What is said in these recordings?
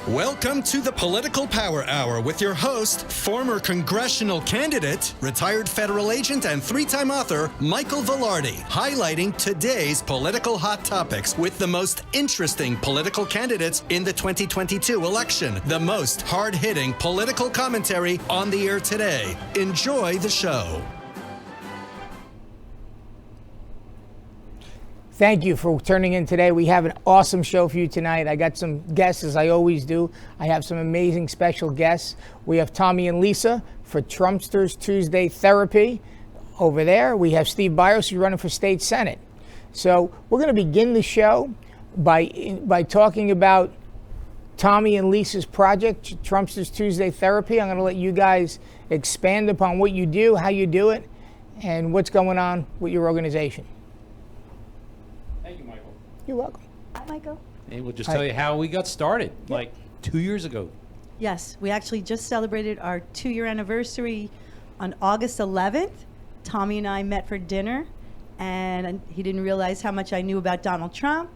Welcome to the Political Power Hour with your host, former congressional candidate, retired federal agent, and three-time author, Michael Vilardi, highlighting today's political hot topics with the most interesting political candidates in the 2022 election. The most hard-hitting political commentary on the air today. Enjoy the show. Thank you for turning in today. We have an awesome show for you tonight. I got some guests, as I always do. I have some amazing special guests. We have Tommy and Lisa for Trumpsters Tuesday Therapy over there. We have Steve Byers, who's running for state senate. So we're going to begin the show by talking about Tommy and Lisa's project, Trumpsters Tuesday Therapy. I'm going to let you guys expand upon what you do, how you do it, and what's going on with your organization. Thank you, Michael. You're welcome. Hi, Michael. And we'll just tell you how we got started, like 2 years ago. Yes, we actually just celebrated our 2-year anniversary on August 11th. Tommy and I met for dinner, and he didn't realize how much I knew about Donald Trump.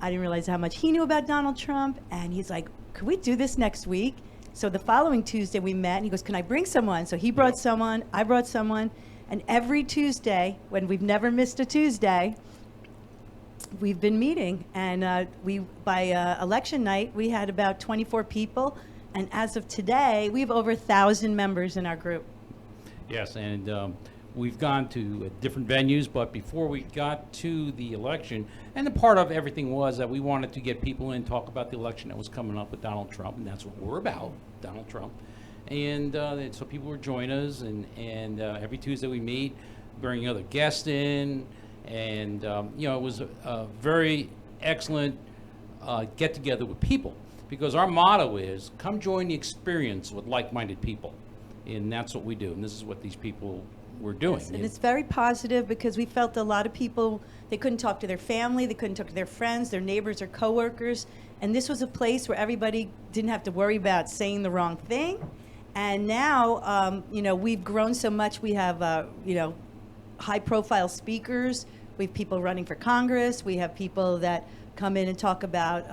I didn't realize how much he knew about Donald Trump, and he's like, could we do this next week? So the following Tuesday we met, and he goes, can I bring someone? So he brought someone, I brought someone, and every Tuesday, when we've never missed a Tuesday, we've been meeting, and by election night, we had about 24 people, and as of today, we have over 1,000 members in our group. Yes, and we've gone to different venues, but before we got to the election, and a part of everything was that we wanted to get people in, talk about the election that was coming up with Donald Trump, and that's what we're about, Donald Trump. And so people would join us, and every Tuesday we meet, bring other guests in. And, it was a very excellent get-together with people, because our motto is, come join the experience with like-minded people. And that's what we do. And this is what these people were doing. Yes, and it's very positive, because we felt a lot of people, they couldn't talk to their family, they couldn't talk to their friends, their neighbors or coworkers. And this was a place where everybody didn't have to worry about saying the wrong thing. And now, we've grown so much. We have, high-profile speakers. We have people running for Congress. We have people that come in and talk about,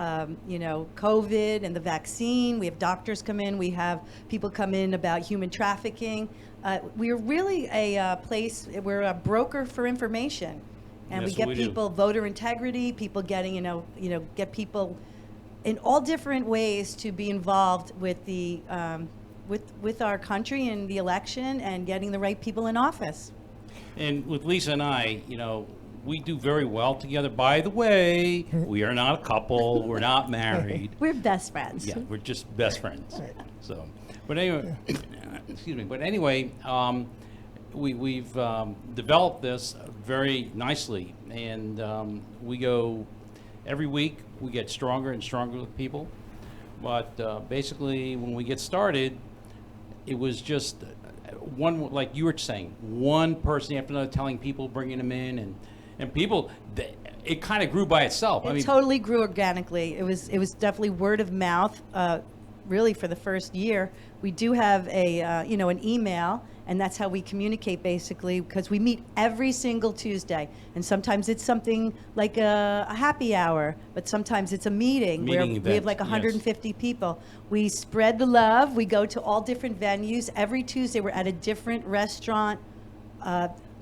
COVID and the vaccine. We have doctors come in. We have people come in about human trafficking. We're really a place, we're a broker for information. And Yes, we get we do. people, voter integrity, people getting, get people in all different ways to be involved with the, with our country and the election and getting the right people in office. And with Lisa and I, we do very well together. By the way, we are not a couple. We're not married. We're best friends. Yeah, we're just best friends. So, but anyway, excuse me. But anyway, we've developed this very nicely, and we go every week. We get stronger and stronger with people. But basically, when we get started, it was just one, like you were saying, one person after another, telling people, bringing them in, and people, it kind of grew by itself. It totally grew organically. It was definitely word of mouth, really, for the first year. We do have an email, and that's how we communicate, basically, because we meet every single Tuesday. And sometimes it's something like a happy hour, but sometimes it's a meeting where event, we have like 150 people. We spread the love. We go to all different venues. Every Tuesday we're at a different restaurant,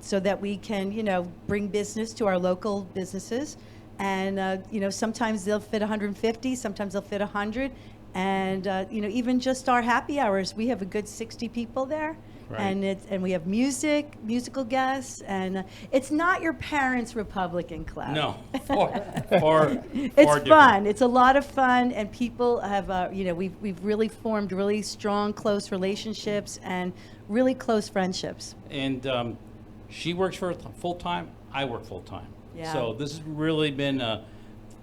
so that we can, bring business to our local businesses. And, sometimes they'll fit 150, sometimes they'll fit 100. And, even just our happy hours, we have a good 60 people there. Right. And we have musical guests, and it's not your parents' Republican club. No, far It's different. fun. It's a lot of fun, and people have, we've really formed really strong, close relationships and really close friendships. And she works for full-time, I work full-time. Yeah. So this has really been a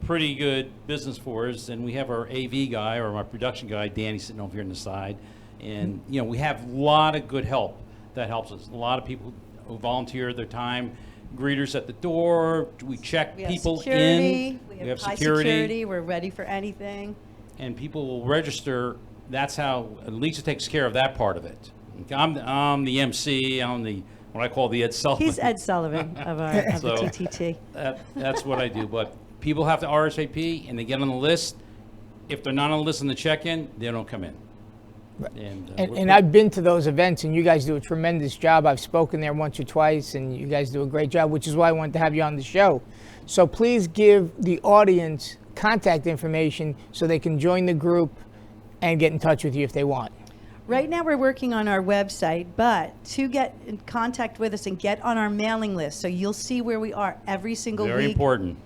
pretty good business for us. And we have our AV guy, or my production guy, Danny, sitting over here on the side. And, we have a lot of good help that helps us. A lot of people who volunteer their time, greeters at the door, we check people in. We have high security. We're ready for anything. And people will register. That's how Lisa takes care of that part of it. I'm the MC, I'm the what I call the Ed Sullivan. He's Ed Sullivan of the TTT. That's what I do. But people have to RSVP, and they get on the list. if they're not on the list in the check-in, they don't come in. And I've been to those events, and you guys do a tremendous job. I've spoken there once or twice, and you guys do a great job, which is why I wanted to have you on the show. So please give the audience contact information so they can join the group and get in touch with you if they want. Right now we're working on our website, but to get in contact with us and get on our mailing list, so you'll see where we are every single Very week, important.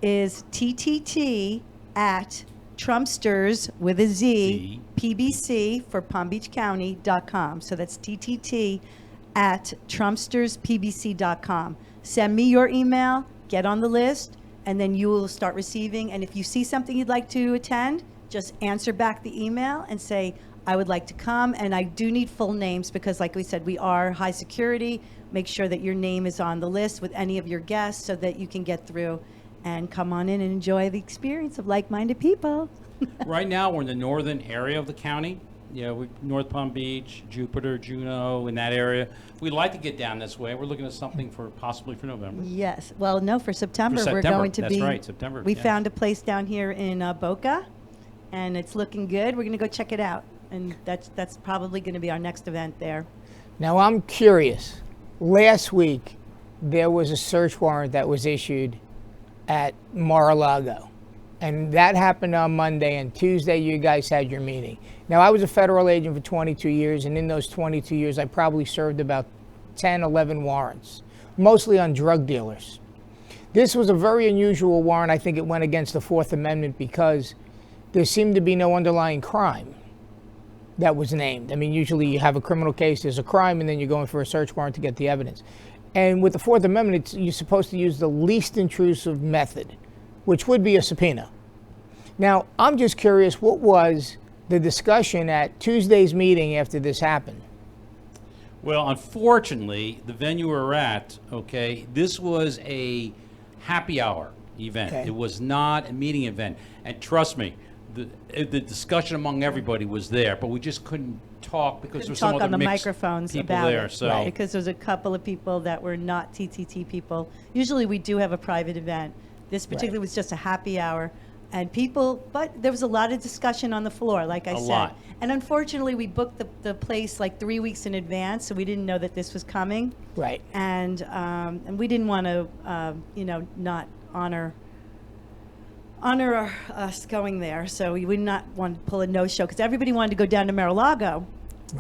is TTT at Trumpsters with a Z, PBC for Palm Beach County.com. So that's TTT at TrumpstersPBC.com. Send me your email, get on the list, and then you will start receiving. And if you see something you'd like to attend, just answer back the email and say, I would like to come. And I do need full names because, like we said, we are high security. Make sure that your name is on the list with any of your guests so that you can get through and come on in and enjoy the experience of like-minded people. Right now, we're in the northern area of the county. North Palm Beach, Jupiter, Juneau, in that area. We'd like to get down this way. We're looking at something possibly for November. Yes. Well, no, for September, For we're September, going to that's be. right, September, We yes. found a place down here in Boca, and it's looking good. We're going to go check it out, and that's probably going to be our next event there. Now, I'm curious. Last week, there was a search warrant that was issued at Mar-a-Lago. And that happened on Monday, and Tuesday you guys had your meeting. Now, I was a federal agent for 22 years, and in those 22 years, I probably served about 10, 11 warrants, mostly on drug dealers. This was a very unusual warrant. I think it went against the Fourth Amendment because there seemed to be no underlying crime that was named. I mean, usually you have a criminal case, there's a crime, and then you're going for a search warrant to get the evidence. And with the Fourth Amendment, you're supposed to use the least intrusive method, which would be a subpoena. Now, I'm just curious, what was the discussion at Tuesday's meeting after this happened? Well, unfortunately, the venue we're at, this was a happy hour event. Okay. It was not a meeting event. And trust me, the discussion among everybody was there, but we just couldn't talk because there was some Talk other on the mixed microphones people about there. it, So right, because there's a couple of people that were not TTT people. Usually we do have a private event. This particularly was just a happy hour. And but there was a lot of discussion on the floor, like I said. lot. And unfortunately, we booked the place like 3 weeks in advance, so we didn't know that this was coming. Right. And we didn't want to, not honor us going there. So we would not want to pull a no-show because everybody wanted to go down to Mar-a-Lago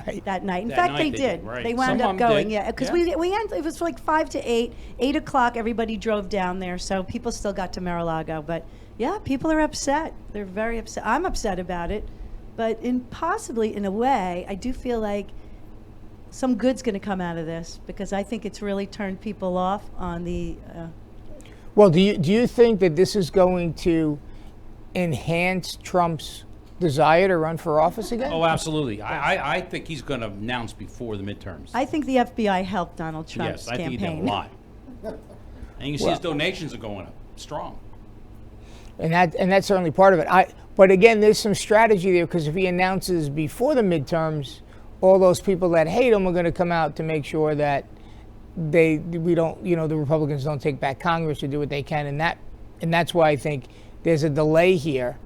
Right. that night. In That fact, night they they did. did, right. They wound Some up of 'em going, did. yeah. Because Yeah. it was like 5 to 8, 8 o'clock. Everybody drove down there, so people still got to Mar-a-Lago. But yeah, people are upset. They're very upset. I'm upset about it, but possibly in a way, I do feel like some good's going to come out of this because I think it's really turned people off on the. Well, do you think that this is going to enhance Trump's desire to run for office again? Oh, absolutely. I think he's going to announce before the midterms. I think the FBI helped Donald Trump's yes, I think he campaign. did a lot. And you see his donations are going up strong. And that's certainly part of it. But again, there's some strategy there because if he announces before the midterms, all those people that hate him are going to come out to make sure that the Republicans don't take back Congress or do what they can, and that's why I think there's a delay here.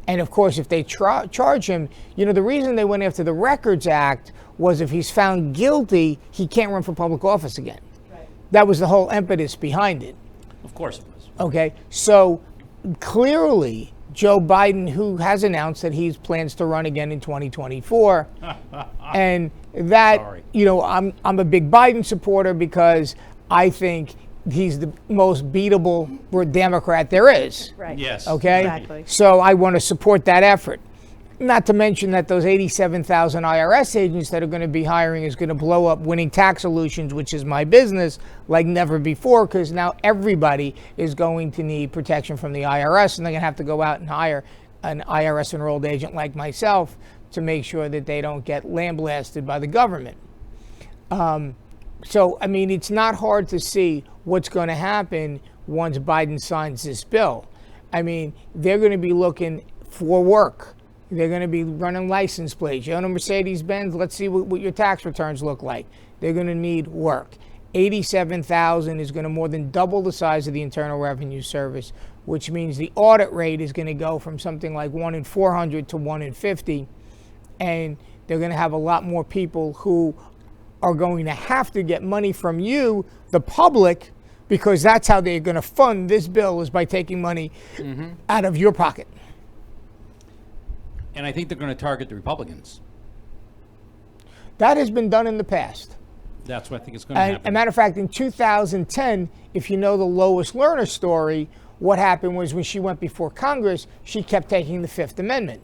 And of course, if they charge him, the reason they went after the Records Act was if he's found guilty, he can't run for public office again. Right. That was the whole impetus behind it. Of course it was. Okay, so clearly Joe Biden, who has announced that he plans to run again in 2024, and that, Sorry. I'm a big Biden supporter because I think he's the most beatable Democrat there is. Right. Yes. Okay? Exactly. So I want to support that effort. Not to mention that those 87,000 IRS agents that are going to be hiring is going to blow up Winning Tax Solutions, which is my business, like never before, because now everybody is going to need protection from the IRS, and they're going to have to go out and hire an IRS enrolled agent like myself to make sure that they don't get lambasted by the government. So, I mean, it's not hard to see what's going to happen once Biden signs this bill. I mean, they're going to be looking for work. They're going to be running license plates. You own a Mercedes-Benz, let's see what your tax returns look like. They're going to need work. 87,000 is going to more than double the size of the Internal Revenue Service, which means the audit rate is going to go from something like 1 in 400 to 1 in 50, and they're going to have a lot more people who are going to have to get money from you, the public, because that's how they're going to fund this bill, is by taking money out of your pocket. And I think they're going to target the Republicans. That has been done in the past. That's what I think is going to happen. As a matter of fact, in 2010, if you know the Lois Lerner story, what happened was when she went before Congress, she kept taking the Fifth Amendment.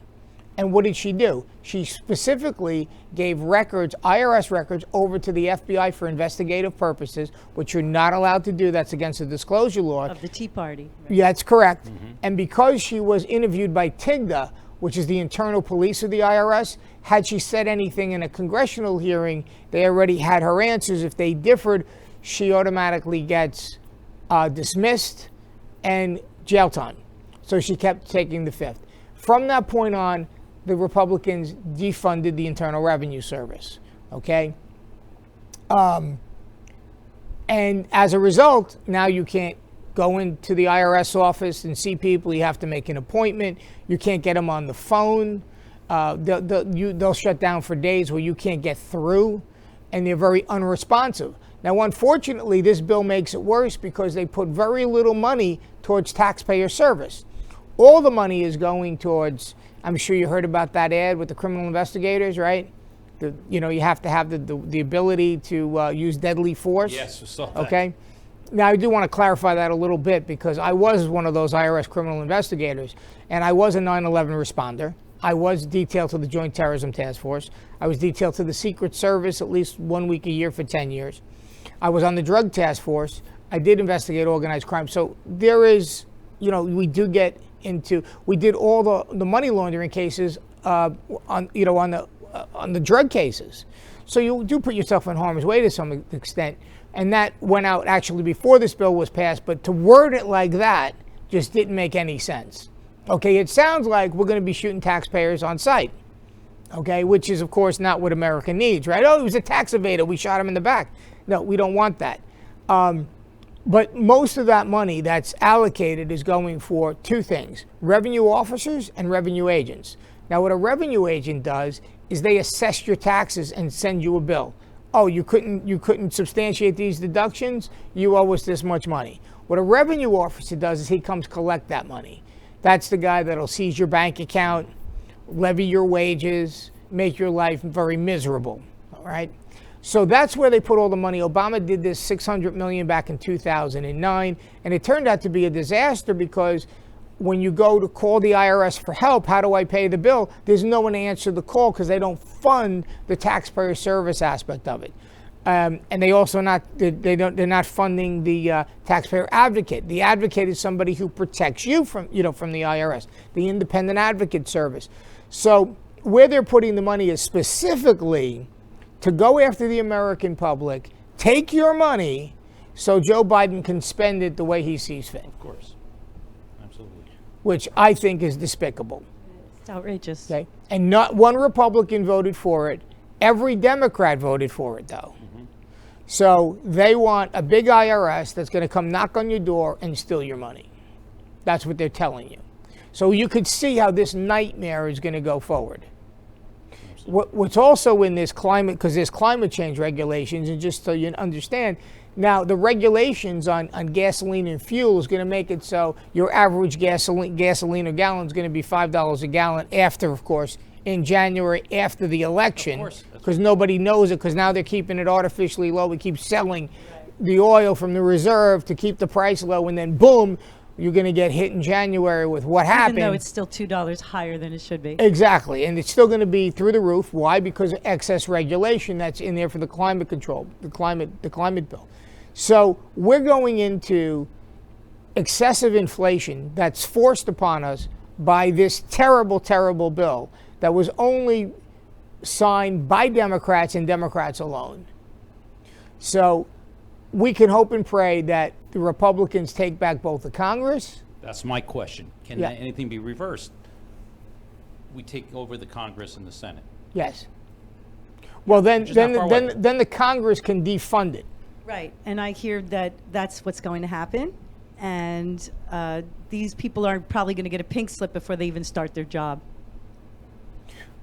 And what did she do? She specifically gave records, IRS records, over to the FBI for investigative purposes, which you're not allowed to do. That's against the disclosure law. Of the Tea Party. Right? Yeah, that's correct. And because she was interviewed by TIGTA, which is the internal police of the IRS, had she said anything in a congressional hearing, they already had her answers. If they differed, she automatically gets dismissed and jail time. So she kept taking the Fifth. From that point on, the Republicans defunded the Internal Revenue Service, okay? And as a result, now you can't go into the IRS office and see people. You have to make an appointment. You can't get them on the phone. They'll shut down for days where you can't get through, and they're very unresponsive. Now, unfortunately, this bill makes it worse because they put very little money towards taxpayer service. All the money is going towards, I'm sure you heard about that ad with the criminal investigators, right? You have to have the ability to use deadly force. Yes, I saw that. Okay. Now, I do want to clarify that a little bit because I was one of those IRS criminal investigators, and I was a 9/11 responder. I was detailed to the Joint Terrorism Task Force. I was detailed to the Secret Service at least 1 week a year for 10 years. I was on the Drug Task Force. I did investigate organized crime. So there is, we do get into, we did all the money laundering cases on the drug cases. So you do put yourself in harm's way to some extent. And that went out actually before this bill was passed, but to word it like that just didn't make any sense. Okay, it sounds like we're going to be shooting taxpayers on sight, okay, which is, of course, not what America needs, right? Oh, he was a tax evader. We shot him in the back. No, we don't want that. But most of that money that's allocated is going for two things: revenue officers and revenue agents. Now, what a revenue agent does is they assess your taxes and send you a bill. Oh, you couldn't substantiate these deductions? You owe us this much money. What a revenue officer does is he comes collect that money. That's the guy that'll seize your bank account, levy your wages, make your life very miserable, all right? So that's where they put all the money. Obama did this $600 million back in 2009, and it turned out to be a disaster because when you go to call the IRS for help, how do I pay the bill? There's no one to answer the call because they don't fund the taxpayer service aspect of it. And they also they're not funding the taxpayer advocate. The advocate is somebody who protects you from the IRS, the independent advocate service. So where they're putting the money is specifically to go after the American public, take your money so Joe Biden can spend it the way he sees fit. Of course. Absolutely. Which I think is despicable. It's outrageous. Okay? And not one Republican voted for it. Every Democrat voted for it, though. So they want a big IRS that's going to come knock on your door and steal your money. That's what they're telling you. So you could see how this nightmare is going to go forward. What's also in this climate, because there's climate change regulations, and just so you understand, now the regulations on gasoline and fuel is going to make it so your average gasoline or gallon is going to be $5 a gallon after, of course, in January after the election, because nobody knows it, because now they're keeping it artificially low. We keep selling the oil from the reserve to keep the price low, and then boom, you're going to get hit in January with what happened. Even though it's still $2 higher than it should be. Exactly, and it's still going to be through the roof. Why? Because of excess regulation that's in there for the climate control, the climate bill. So we're going into excessive inflation that's forced upon us by this terrible, terrible bill that was only signed by Democrats and Democrats alone. So we can hope and pray that the Republicans take back both the Congress. That's my question. Can anything be reversed? We take over the Congress and the Senate. Yes. Well, then the Congress can defund it. Right, and I hear that that's what's going to happen, and these people are probably going to get a pink slip before they even start their job.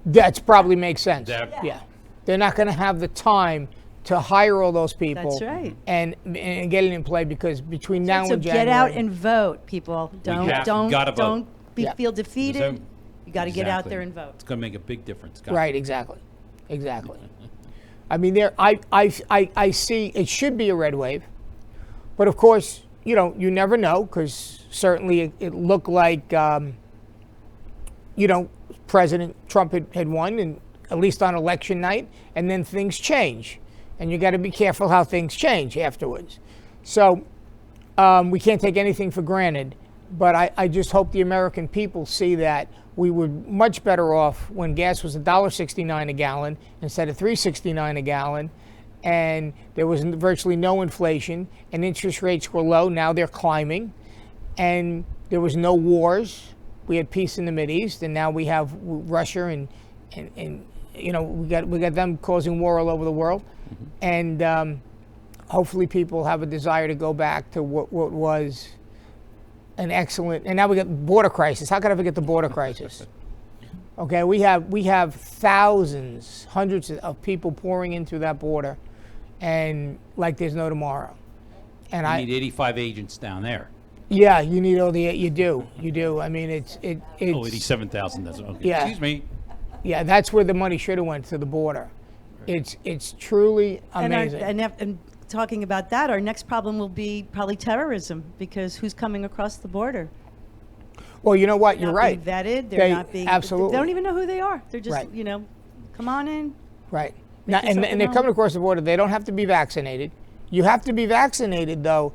That's probably makes sense. That- Yeah. They're not going to have the time to hire all those people. That's right. And get it in play, because between now So and January. get out and vote, people. Don't gotta vote. don't Yeah. feel defeated. So- You got to get out Exactly. there and vote. It's going to make a big difference. Got Right, it. exactly. I mean, I see it should be a red wave, but of course, you never know, because certainly it looked like, President Trump had won, and at least on election night, and then things change, and you got to be careful how things change afterwards. So we can't take anything for granted, but I just hope the American people see that we were much better off when gas was $1.69 a gallon instead of $3.69 a gallon, and there was virtually no inflation, and interest rates were low. Now they're climbing, and there was no wars. We had peace in the Mideast, and now we have Russia, and we got them causing war all over the world, and hopefully people have a desire to go back to what was an excellent. And now we got border crisis. How could I forget the border crisis? Okay, we have thousands, hundreds of people pouring in through that border, and like there's no tomorrow. And You need 85 agents down there. yeah, you need all the you do. I mean, it's 87,000. That's okay. Yeah. Excuse me. yeah, that's where the money should have went, to the border. It's truly amazing. And talking about that, our next problem will be probably terrorism, because who's coming across the border? Well, you know what? You're Not right. being vetted. They're They- not being. absolutely. They don't even know who they are. They're just, Right. come on in. Right. Now, Making something and they're wrong. coming across the border. They don't have to be vaccinated. You have to be vaccinated, though,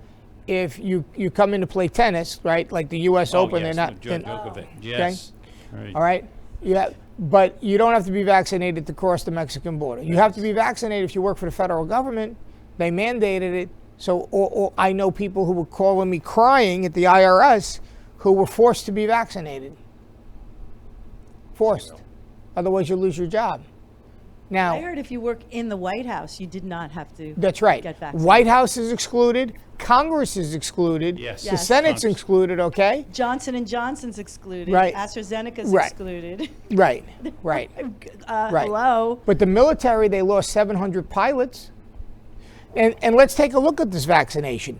if you come in to play tennis, right? Like the U.S. Open, yes, they're not. Djokovic. Yes. Right. All right. Yeah, but you don't have to be vaccinated to cross the Mexican border. You have to be vaccinated if you work for the federal government. They mandated it. So or I know people who were calling me crying at the IRS who were forced to be vaccinated. Forced. Otherwise, you lose your job. Now, I heard if you work in the White House, you did not have to. that's right. Get vaccinated. White House is excluded. Congress is excluded. Yes. The Yes. Senate's excluded, okay? Johnson & Johnson's excluded. Right. AstraZeneca's Right. excluded. Right, right. Right. Hello. But the military, they lost 700 pilots. And let's take a look at this vaccination.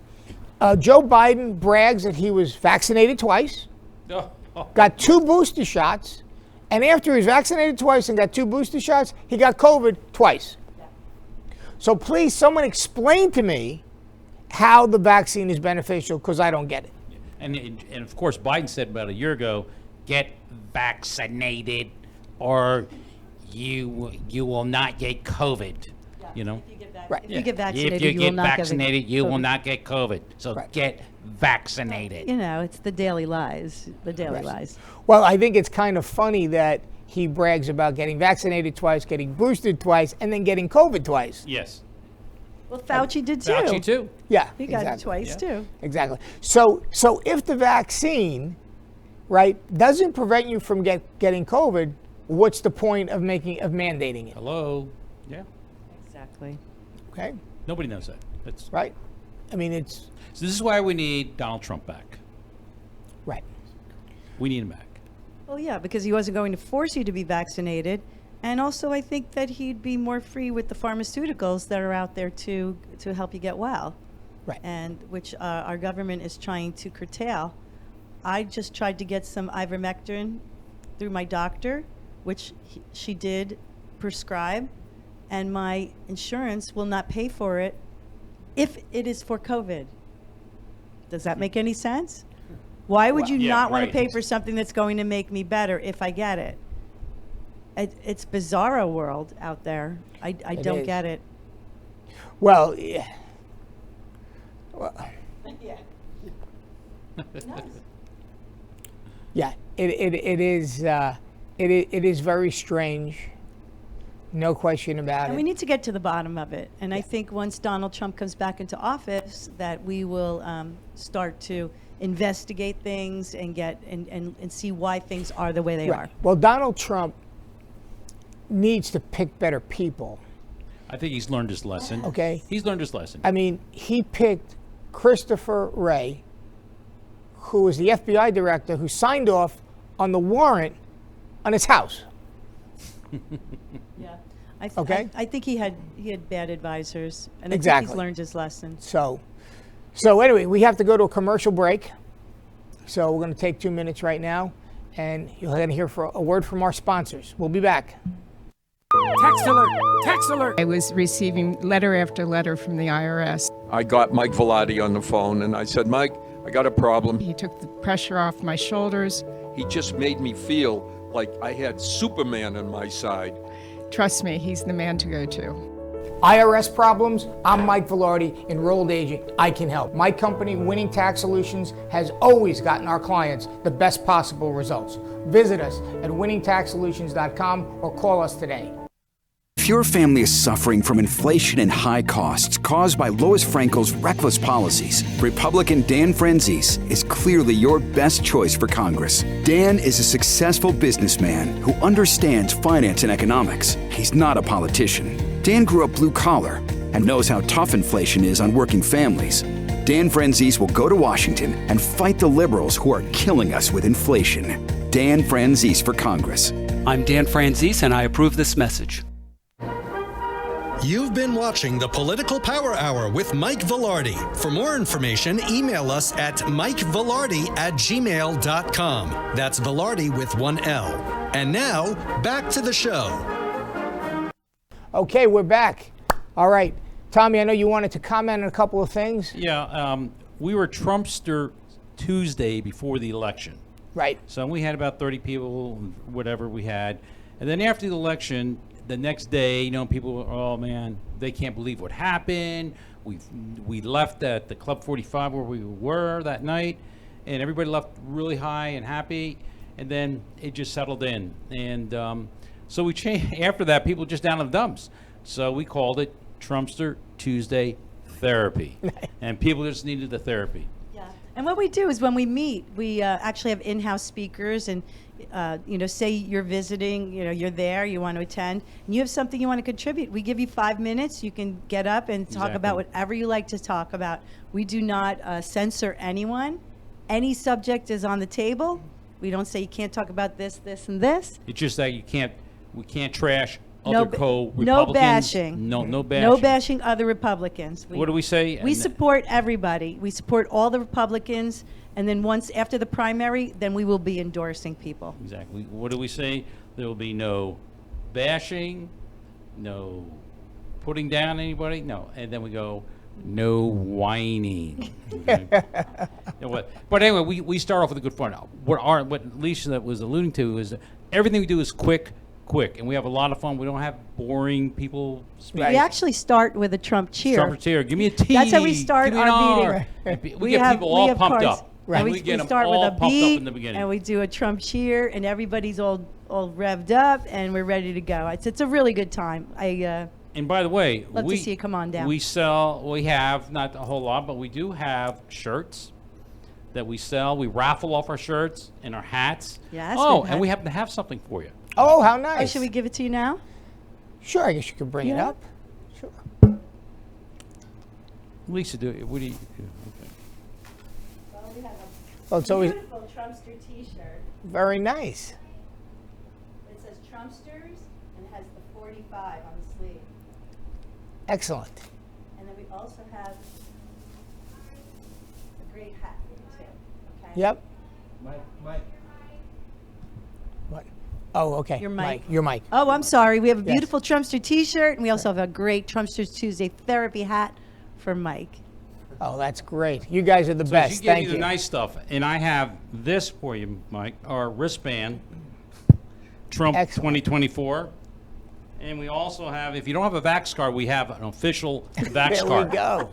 Joe Biden brags that he was vaccinated twice, Oh, got 2 booster shots, and after he was vaccinated twice and got 2 booster shots, he got COVID twice. So please, someone explain to me how the vaccine is beneficial, because I don't get it. and of course, Biden said about a year ago, get vaccinated or you will not get COVID. You know? Right. If you get vaccinated, If you will get not vaccinated, you will COVID. not get COVID. So Right. get vaccinated. It's the daily lies. The daily lies. Well, I think it's kind of funny that he brags about getting vaccinated twice, getting boosted twice, and then getting COVID twice. Yes. Well, Fauci did too. Fauci too. Yeah, He got it exactly. twice Yeah. too. Exactly. So if the vaccine, right, doesn't prevent you from getting COVID, what's the point of mandating it? Hello. Yeah. Exactly. Okay, Nobody knows that. That's right? I mean, it's So this is why we need Donald Trump back. right. We need him back. Well, yeah, because he wasn't going to force you to be vaccinated, and also I think that he'd be more free with the pharmaceuticals that are out there to help you get well, Right. and which our government is trying to curtail. I just tried to get some ivermectin through my doctor, which she did prescribe, and my insurance will not pay for it if it is for COVID. Does that make any sense? Why would you yeah, not want right. to pay for something that's going to make me better if I get it? It's bizarro world out there. I don't is. get it. Well, yeah. Well, Yeah. yeah. It is very strange. No question about And it. we need to get to the bottom of it. And I think once Donald Trump comes back into office, that we will start to investigate things and get and see why things are the way they Right. are. Well, Donald Trump needs to pick better people. I think he's learned his lesson. Okay. He's learned his lesson. I mean, he picked Christopher Wray, who was the FBI director who signed off on the warrant on his house. Yeah. Okay. I think he had bad advisors, and I think Exactly. he's learned his lesson. So anyway, we have to go to a commercial break. So we're going to take 2 minutes right now, and you're going to hear a word from our sponsors. We'll be back. Tax alert! Tax alert! I was receiving letter after letter from the IRS. I got Mike Vilardi on the phone and I said, Mike, I got a problem. He took the pressure off my shoulders. He just made me feel like I had Superman on my side. Trust me, he's the man to go to. IRS problems? I'm Mike Vilardi, enrolled agent. I can help. My company, Winning Tax Solutions, has always gotten our clients the best possible results. Visit us at winningtaxsolutions.com or call us today. If your family is suffering from inflation and high costs caused by Lois Frankel's reckless policies, Republican Dan Franzese is clearly your best choice for Congress. Dan is a successful businessman who understands finance and economics. He's not a politician. Dan grew up blue collar and knows how tough inflation is on working families. Dan Franzese will go to Washington and fight the liberals who are killing us with inflation. Dan Franzese for Congress. I'm Dan Franzese, and I approve this message. You've been watching the Political Power Hour with Mike Vilardi. For more information, email us at mikevilardi@gmail.com. That's Vilardi with one L. And now, back to the show. Okay, we're back. All right. Tommy, I know you wanted to comment on a couple of things. Yeah, we were Trumpster Tuesday before the election. Right. So we had about 30 people, whatever we had. And then after the election, the next day, you know, people were, oh man, they can't believe what happened. We left at the Club 45 where we were that night, and everybody left really high and happy. And then it just settled in. And so we changed, after that, people just down in the dumps. So we called it Trumpster Tuesday Therapy. And people just needed the therapy. Yeah. And what we do is when we meet, we actually have in-house speakers, and say you're visiting, you're there, you want to attend, and you have something you want to contribute. We give you 5 minutes. You can get up and talk about whatever you like to talk about. We do not censor anyone. Any subject is on the table. We don't say you can't talk about this, this, and this. It's just that we can't trash No other ba- co-Republicans. no bashing. No bashing. No bashing other Republicans. What do we say? We support everybody. We support all the Republicans. And then once after the primary, then we will be endorsing people. Exactly. What do we say? There will be no bashing, no putting down anybody, no. And then we go, no whining. Okay. But anyway, we start off with a good fun. What Lisa was alluding to is that everything we do is quick, and we have a lot of fun. We don't have boring people speak. We actually start with a Trump cheer. Trump cheer. Give me a T. That's how we start Give me an our R. meeting. We get people all pumped cards. up. Right. And We get them start all with a pumped up beat, in the beginning. and we do a Trump cheer, and everybody's all revved up, and we're ready to go. It's a really good time. And by the way, Love to see you come on down. We have, not a whole lot, but we do have shirts that we sell. We raffle off our shirts and our hats. Yes, Oh, we've and we had- happen to have something for you. Oh, how nice. should we give it to you now? Sure, I guess you could bring it Yeah. up. Sure. Lisa, what do you do? Okay. Well, we have Well, it's always beautiful Trumpster T-shirt. very nice. It says Trumpsters, and it has the 45 on the sleeve. Excellent. And then we also have a great hat for you too. Okay. Yep. Mike. What? Oh, okay. Your mic. Your mic. Oh, I'm sorry. We have a Yes. beautiful Trumpster T-shirt, and we also have a great Trumpsters Tuesday therapy hat for Mike. Oh, that's great. You guys are the So best. she gave Thank you the you. nice stuff, and I have this for you, Mike, our wristband, Trump Excellent. 2024. And we also have, if you don't have a Vax card, we have an official Vax There card. we go.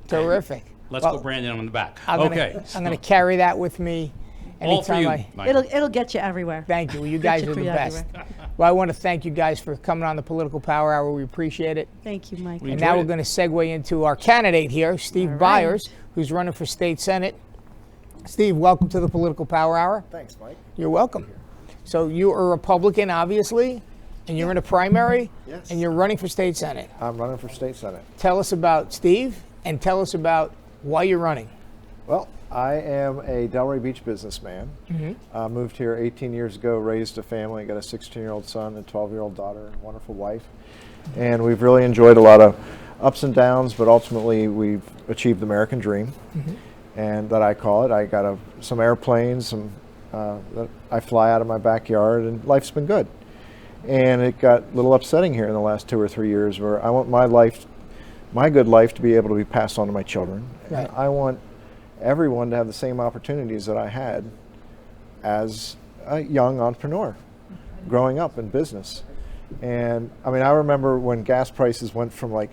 Terrific. Let's Well, go Brandon on the back. I'm Okay. gonna carry that with me All for anytime you, I. Mike. It'll get you everywhere. Thank you. You Get guys you are for the you best. everywhere. Well, I want to thank you guys for coming on the Political Power Hour. We appreciate it. Thank you, Mike. We And enjoyed now we're it. going to segue into our candidate here, Steve All right. Byers, who's running for state senate. Steve, welcome to the Political Power Hour. Thanks, Mike. You're welcome. So you're a Republican, obviously. and you're in a primary, Yes. and you're running for state senate. I'm running for state senate. Tell us about Steve, and tell us about why you're running. Well, I am a Delray Beach businessman. Moved here 18 years ago, raised a family, got a 16-year-old son and 12-year-old daughter, and a wonderful wife. And we've really enjoyed a lot of ups and downs, but ultimately we've achieved the American dream, and that I call it. I got some airplanes, that I fly out of my backyard, and life's been good. And it got a little upsetting here in the last 2 or 3 years, where I want my good life to be able to be passed on to my children. Right. And I want everyone to have the same opportunities that I had as a young entrepreneur growing up in business. And I mean, I remember when gas prices went from like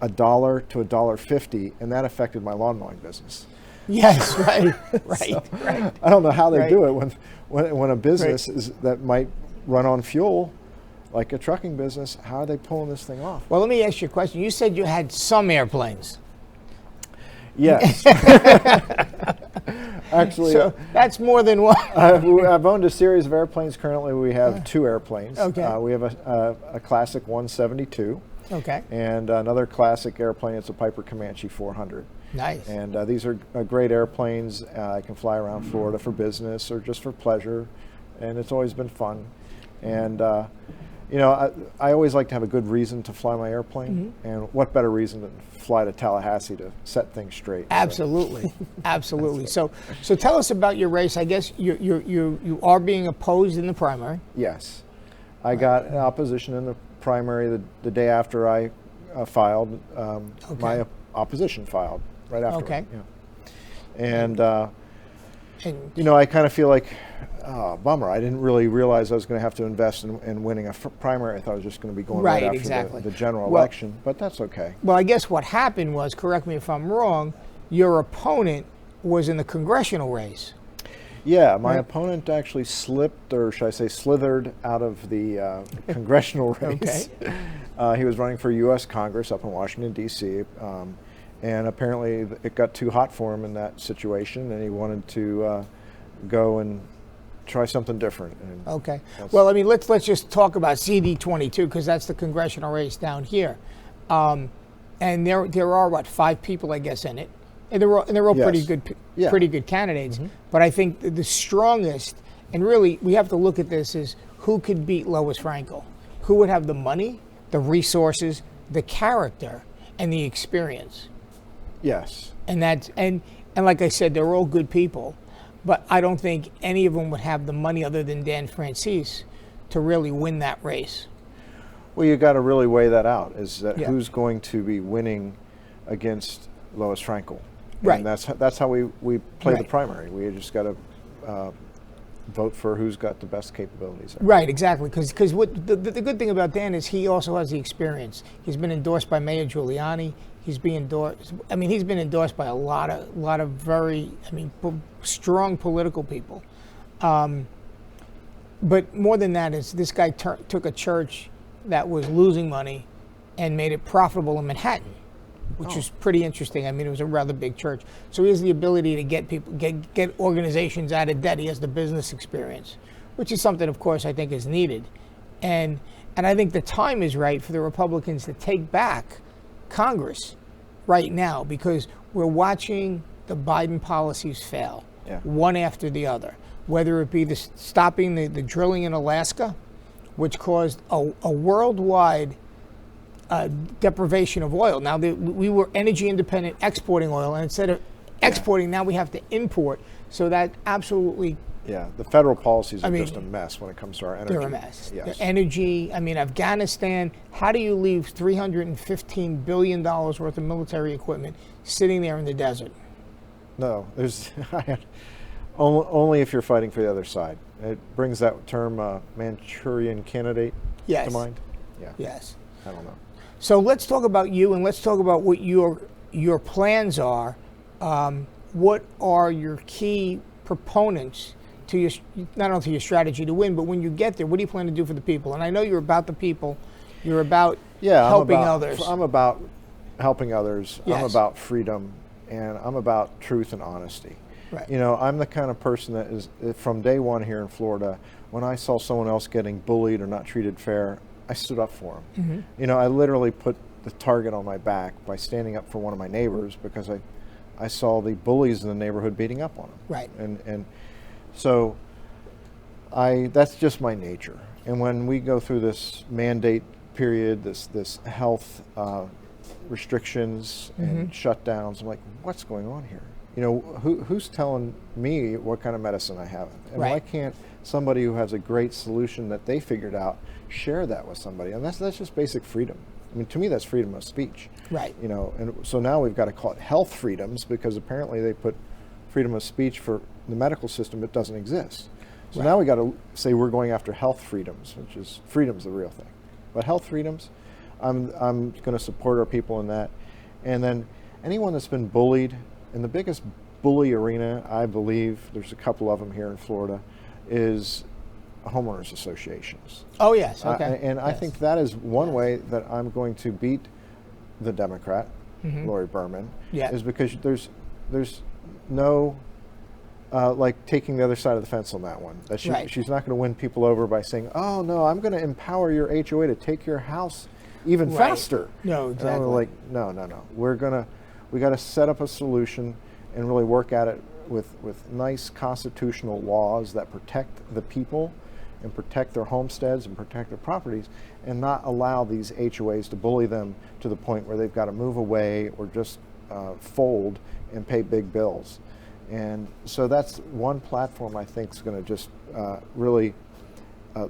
$1 to $1.50, and that affected my lawn mowing business. Yes, right, right, So, right. I don't know how they Right. do it when a business that might run on fuel, like a trucking business. How are they pulling this thing off? Well, let me ask you a question. You said you had some airplanes. Yes. Actually, So that's more than one. I've owned a series of airplanes. Currently, we have 2 airplanes. Okay. We have a classic 172 Okay, and another classic airplane. It's a Piper Comanche 400. nice. And these are great airplanes. I can fly around Florida for business or just for pleasure, and it's always been fun. And you know, I always like to have a good reason to fly my airplane, and what better reason than fly to Tallahassee to set things straight? Absolutely, absolutely. So tell us about your race. I guess you are being opposed in the primary. Yes, I got an opposition in the primary the day after I filed. My opposition filed right after. Okay. Yeah. And you know, I kind of feel like, oh, bummer. I didn't really realize I was going to have to invest in winning a primary. I thought I was just going to be going right after exactly. the general Well- election, but that's okay. Well, I guess what happened was, correct me if I'm wrong, your opponent was in the congressional race. Yeah, my opponent actually slipped, or should I say slithered, out of the congressional race. He was running for U.S. Congress up in Washington, D.C., and apparently it got too hot for him in that situation, and he wanted to go and try something different. And Okay. Well, I mean, let's just talk about CD22, because that's the congressional race down here, and there are what, 5 people, I guess, in it, and they're all Yes. pretty good candidates. But I think the strongest, and really we have to look at this, is who could beat Lois Frankel, who would have the money, the resources, the character, and the experience. Yes. And that's and like I said, they're all good people, but I don't think any of them would have the money other than Dan Francis to really win that race. Well, you got to really weigh that out. Is that Yeah. who's going to be winning against Lois Frankel? Right. And that's how we play the Right. primary. We just got to vote for who's got the best capabilities. Right, exactly. Because what the good thing about Dan is he also has the experience. He's been endorsed by Mayor Giuliani. He's been endorsed. I mean, he's been endorsed by a lot of very, strong political people. But more than that is this guy took a church that was losing money and made it profitable in Manhattan, which was pretty interesting. I mean, it was a rather big church. So he has the ability to get people, get organizations out of debt. He has the business experience, which is something, of course, I think is needed. And I think the time is right for the Republicans to take back Congress right now, because we're watching the Biden policies fail, one after the other, whether it be stopping the drilling in Alaska, which caused a worldwide deprivation of oil. Now, we were energy independent exporting oil, and instead of exporting, now we have to import. So that absolutely... Yeah, the federal policies are just a mess when it comes to our energy. They're a mess. Yes. The energy, Afghanistan, how do you leave $315 billion worth of military equipment sitting there in the desert? No, there's only if you're fighting for the other side. It brings that term Manchurian candidate to mind. Yeah. Yes. I don't know. So let's talk about you, and let's talk about what your plans are. What are your key proponents to your, not only to your strategy to win, but when you get there, what do you plan to do for the people? And I know you're about the people. You're about helping others. I'm about helping others. Yes. I'm about freedom, and I'm about truth and honesty. Right. You know, I'm the kind of person that is, from day one here in Florida, when I saw someone else getting bullied or not treated fair, I stood up for them. You know, I literally put the target on my back by standing up for one of my neighbors because I saw the bullies in the neighborhood beating up on him. Right. And so that's just my nature. And when we go through this mandate period, this health restrictions and shutdowns, I'm like, what's going on here? You know, who's telling me what kind of medicine I have? And why can't somebody who has a great solution that they figured out share that with somebody? And that's just basic freedom. I mean, to me, that's freedom of speech. Right. You know, and so now we've got to call it health freedoms because apparently they put freedom of speech for the medical system. It doesn't exist. So now we got to say we're going after health freedoms, which is freedom's the real thing. But health freedoms, I'm going to support our people in that. And then anyone that's been bullied, and the biggest bully arena, I believe, there's a couple of them here in Florida, is homeowners associations. Oh, yes. Okay. I think that is one way that I'm going to beat the Democrat, Lori Berman, is because there's no like taking the other side of the fence on that one. That she's not going to win people over by saying, "Oh no, I'm going to empower your HOA to take your house even faster." No, exactly. And I'm like, no. We got to set up a solution and really work at it with nice constitutional laws that protect the people and protect their homesteads and protect their properties, and not allow these HOAs to bully them to the point where they've got to move away or just fold and pay big bills. And so that's one platform I think is going to just really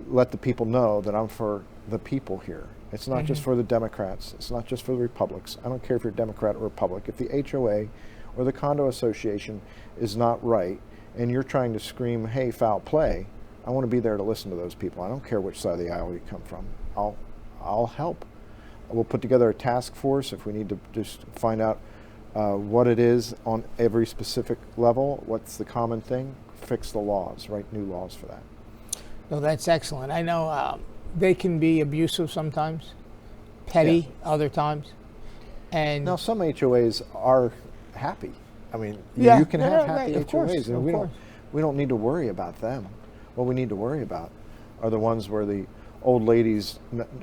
let the people know that I'm for the people here. It's not just for the Democrats. It's not just for the Republicans. I don't care if you're Democrat or Republican. If the HOA or the condo association is not right and you're trying to scream, hey, foul play, I want to be there to listen to those people. I don't care which side of the aisle you come from. I'll help. We'll put together a task force if we need to just find out what it is on every specific level, what's the common thing, fix the laws, write new laws for that. No, that's excellent. I know they can be abusive sometimes, petty other times. And now some HOAs are happy. I mean, you can have happy HOAs, and we don't need to worry about them. What we need to worry about are the ones where the old ladies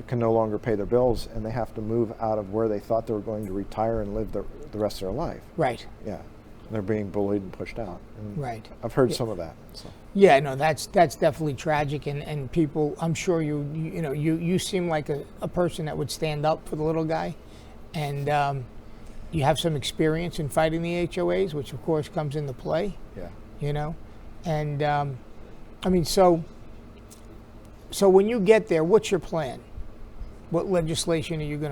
can no longer pay their bills and they have to move out of where they thought they were going to retire and live the rest of their life. Right. Yeah. They're being bullied and pushed out. And right. I've heard some of that. So. Yeah, no, that's definitely tragic, and people, I'm sure you seem like a person that would stand up for the little guy, and you have some experience in fighting the HOAs, which of course comes into play. Yeah. You know, and I mean, so when you get there, what's your plan? What legislation are you going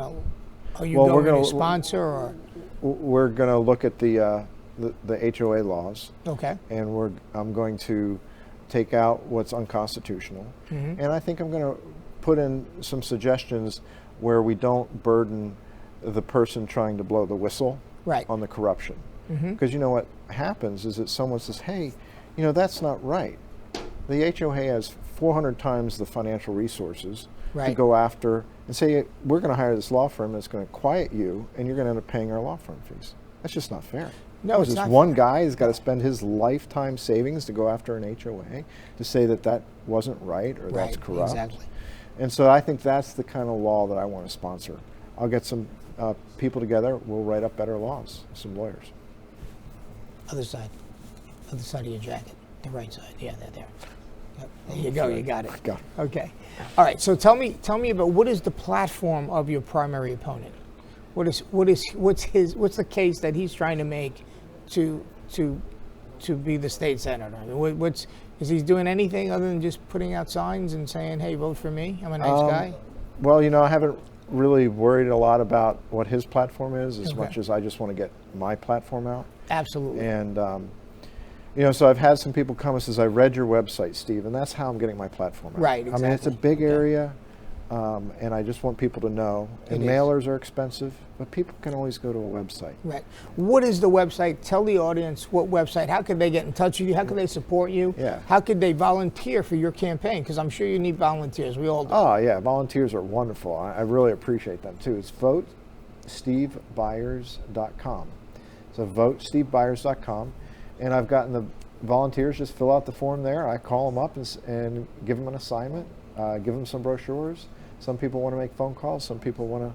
to sponsor, or? We're going to look at the HOA laws. Okay. And I'm going to take out what's unconstitutional. And I think I'm going to put in some suggestions where we don't burden the person trying to blow the whistle on the corruption. Because you know what happens is that someone says, hey, you know, that's not right. The HOA has 400 times the financial resources to go after and say, we're going to hire this law firm that's going to quiet you and you're going to end up paying our law firm fees. That's just not fair. No, it's just not one fair. guy has got to spend his lifetime savings to go after an HOA to say that wasn't right or that's corrupt. Exactly. And so I think that's the kind of law that I want to sponsor. I'll get some people together. We'll write up better laws, some lawyers. Other side of your jacket, the right side. Yeah, they're there. Yep. There you go. You got it. Got it. Okay. All right. So tell me about what is the platform of your primary opponent? What's the case that he's trying to make to be the state senator? I mean, is he doing anything other than just putting out signs and saying, "Hey, vote for me. I'm a nice guy"? Well, you know, I haven't really worried a lot about what his platform is as much as I just want to get my platform out. Absolutely. And you know, so I've had some people come and says, "I read your website, Steve," and that's how I'm getting my platform out. Right. Exactly. I mean, it's a big area. And I just want people to know. And mailers are expensive, but people can always go to a website. Right. What is the website? Tell the audience what website. How could they get in touch with you? How could they support you? Yeah. How could they volunteer for your campaign? Because I'm sure you need volunteers. We all do. Oh, yeah. Volunteers are wonderful. I really appreciate them, too. It's votestevebyers.com. So votestevebyers.com. And I've gotten volunteers just fill out the form there. I call them up and give them an assignment, give them some brochures. Some people want to make phone calls. Some people want to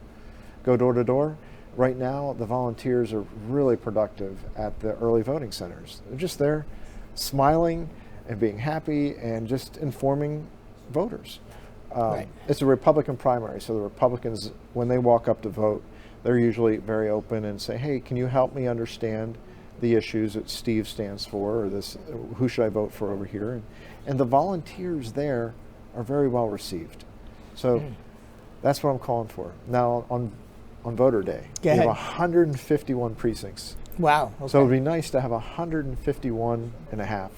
go door to door. Right now, the volunteers are really productive at the early voting centers. They're just there smiling and being happy and just informing voters. Right. It's a Republican primary, so the Republicans, when they walk up to vote, they're usually very open and say, hey, can you help me understand the issues that Steve stands for, or this, who should I vote for over here? And the volunteers there are very well received. So that's what I'm calling for. Now, on voter day, we have 151 precincts. Wow. Okay. So it would be nice to have 151 and a half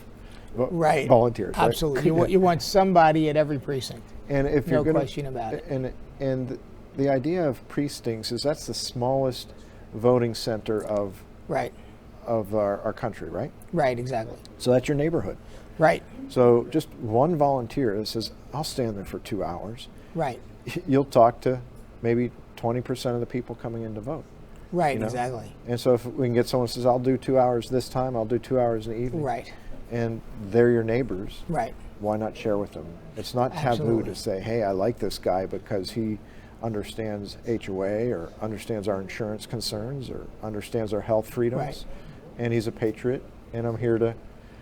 right. volunteers. Absolutely. Right? You want somebody at every precinct. And if no you're gonna, question about it. And the idea of precincts is that's the smallest voting center of our country, right? Right, exactly. So that's your neighborhood. Right. So just one volunteer that says, I'll stand there for 2 hours. Right. You'll talk to maybe 20% of the people coming in to vote. Right, you know? Exactly. And so if we can get someone who says, I'll do 2 hours this time, I'll do 2 hours in the evening. Right. And they're your neighbors. Right. Why not share with them? It's not taboo Absolutely. to say, hey, I like this guy because he understands HOA or understands our insurance concerns or understands our health freedoms. Right. And he's a patriot, and I'm here to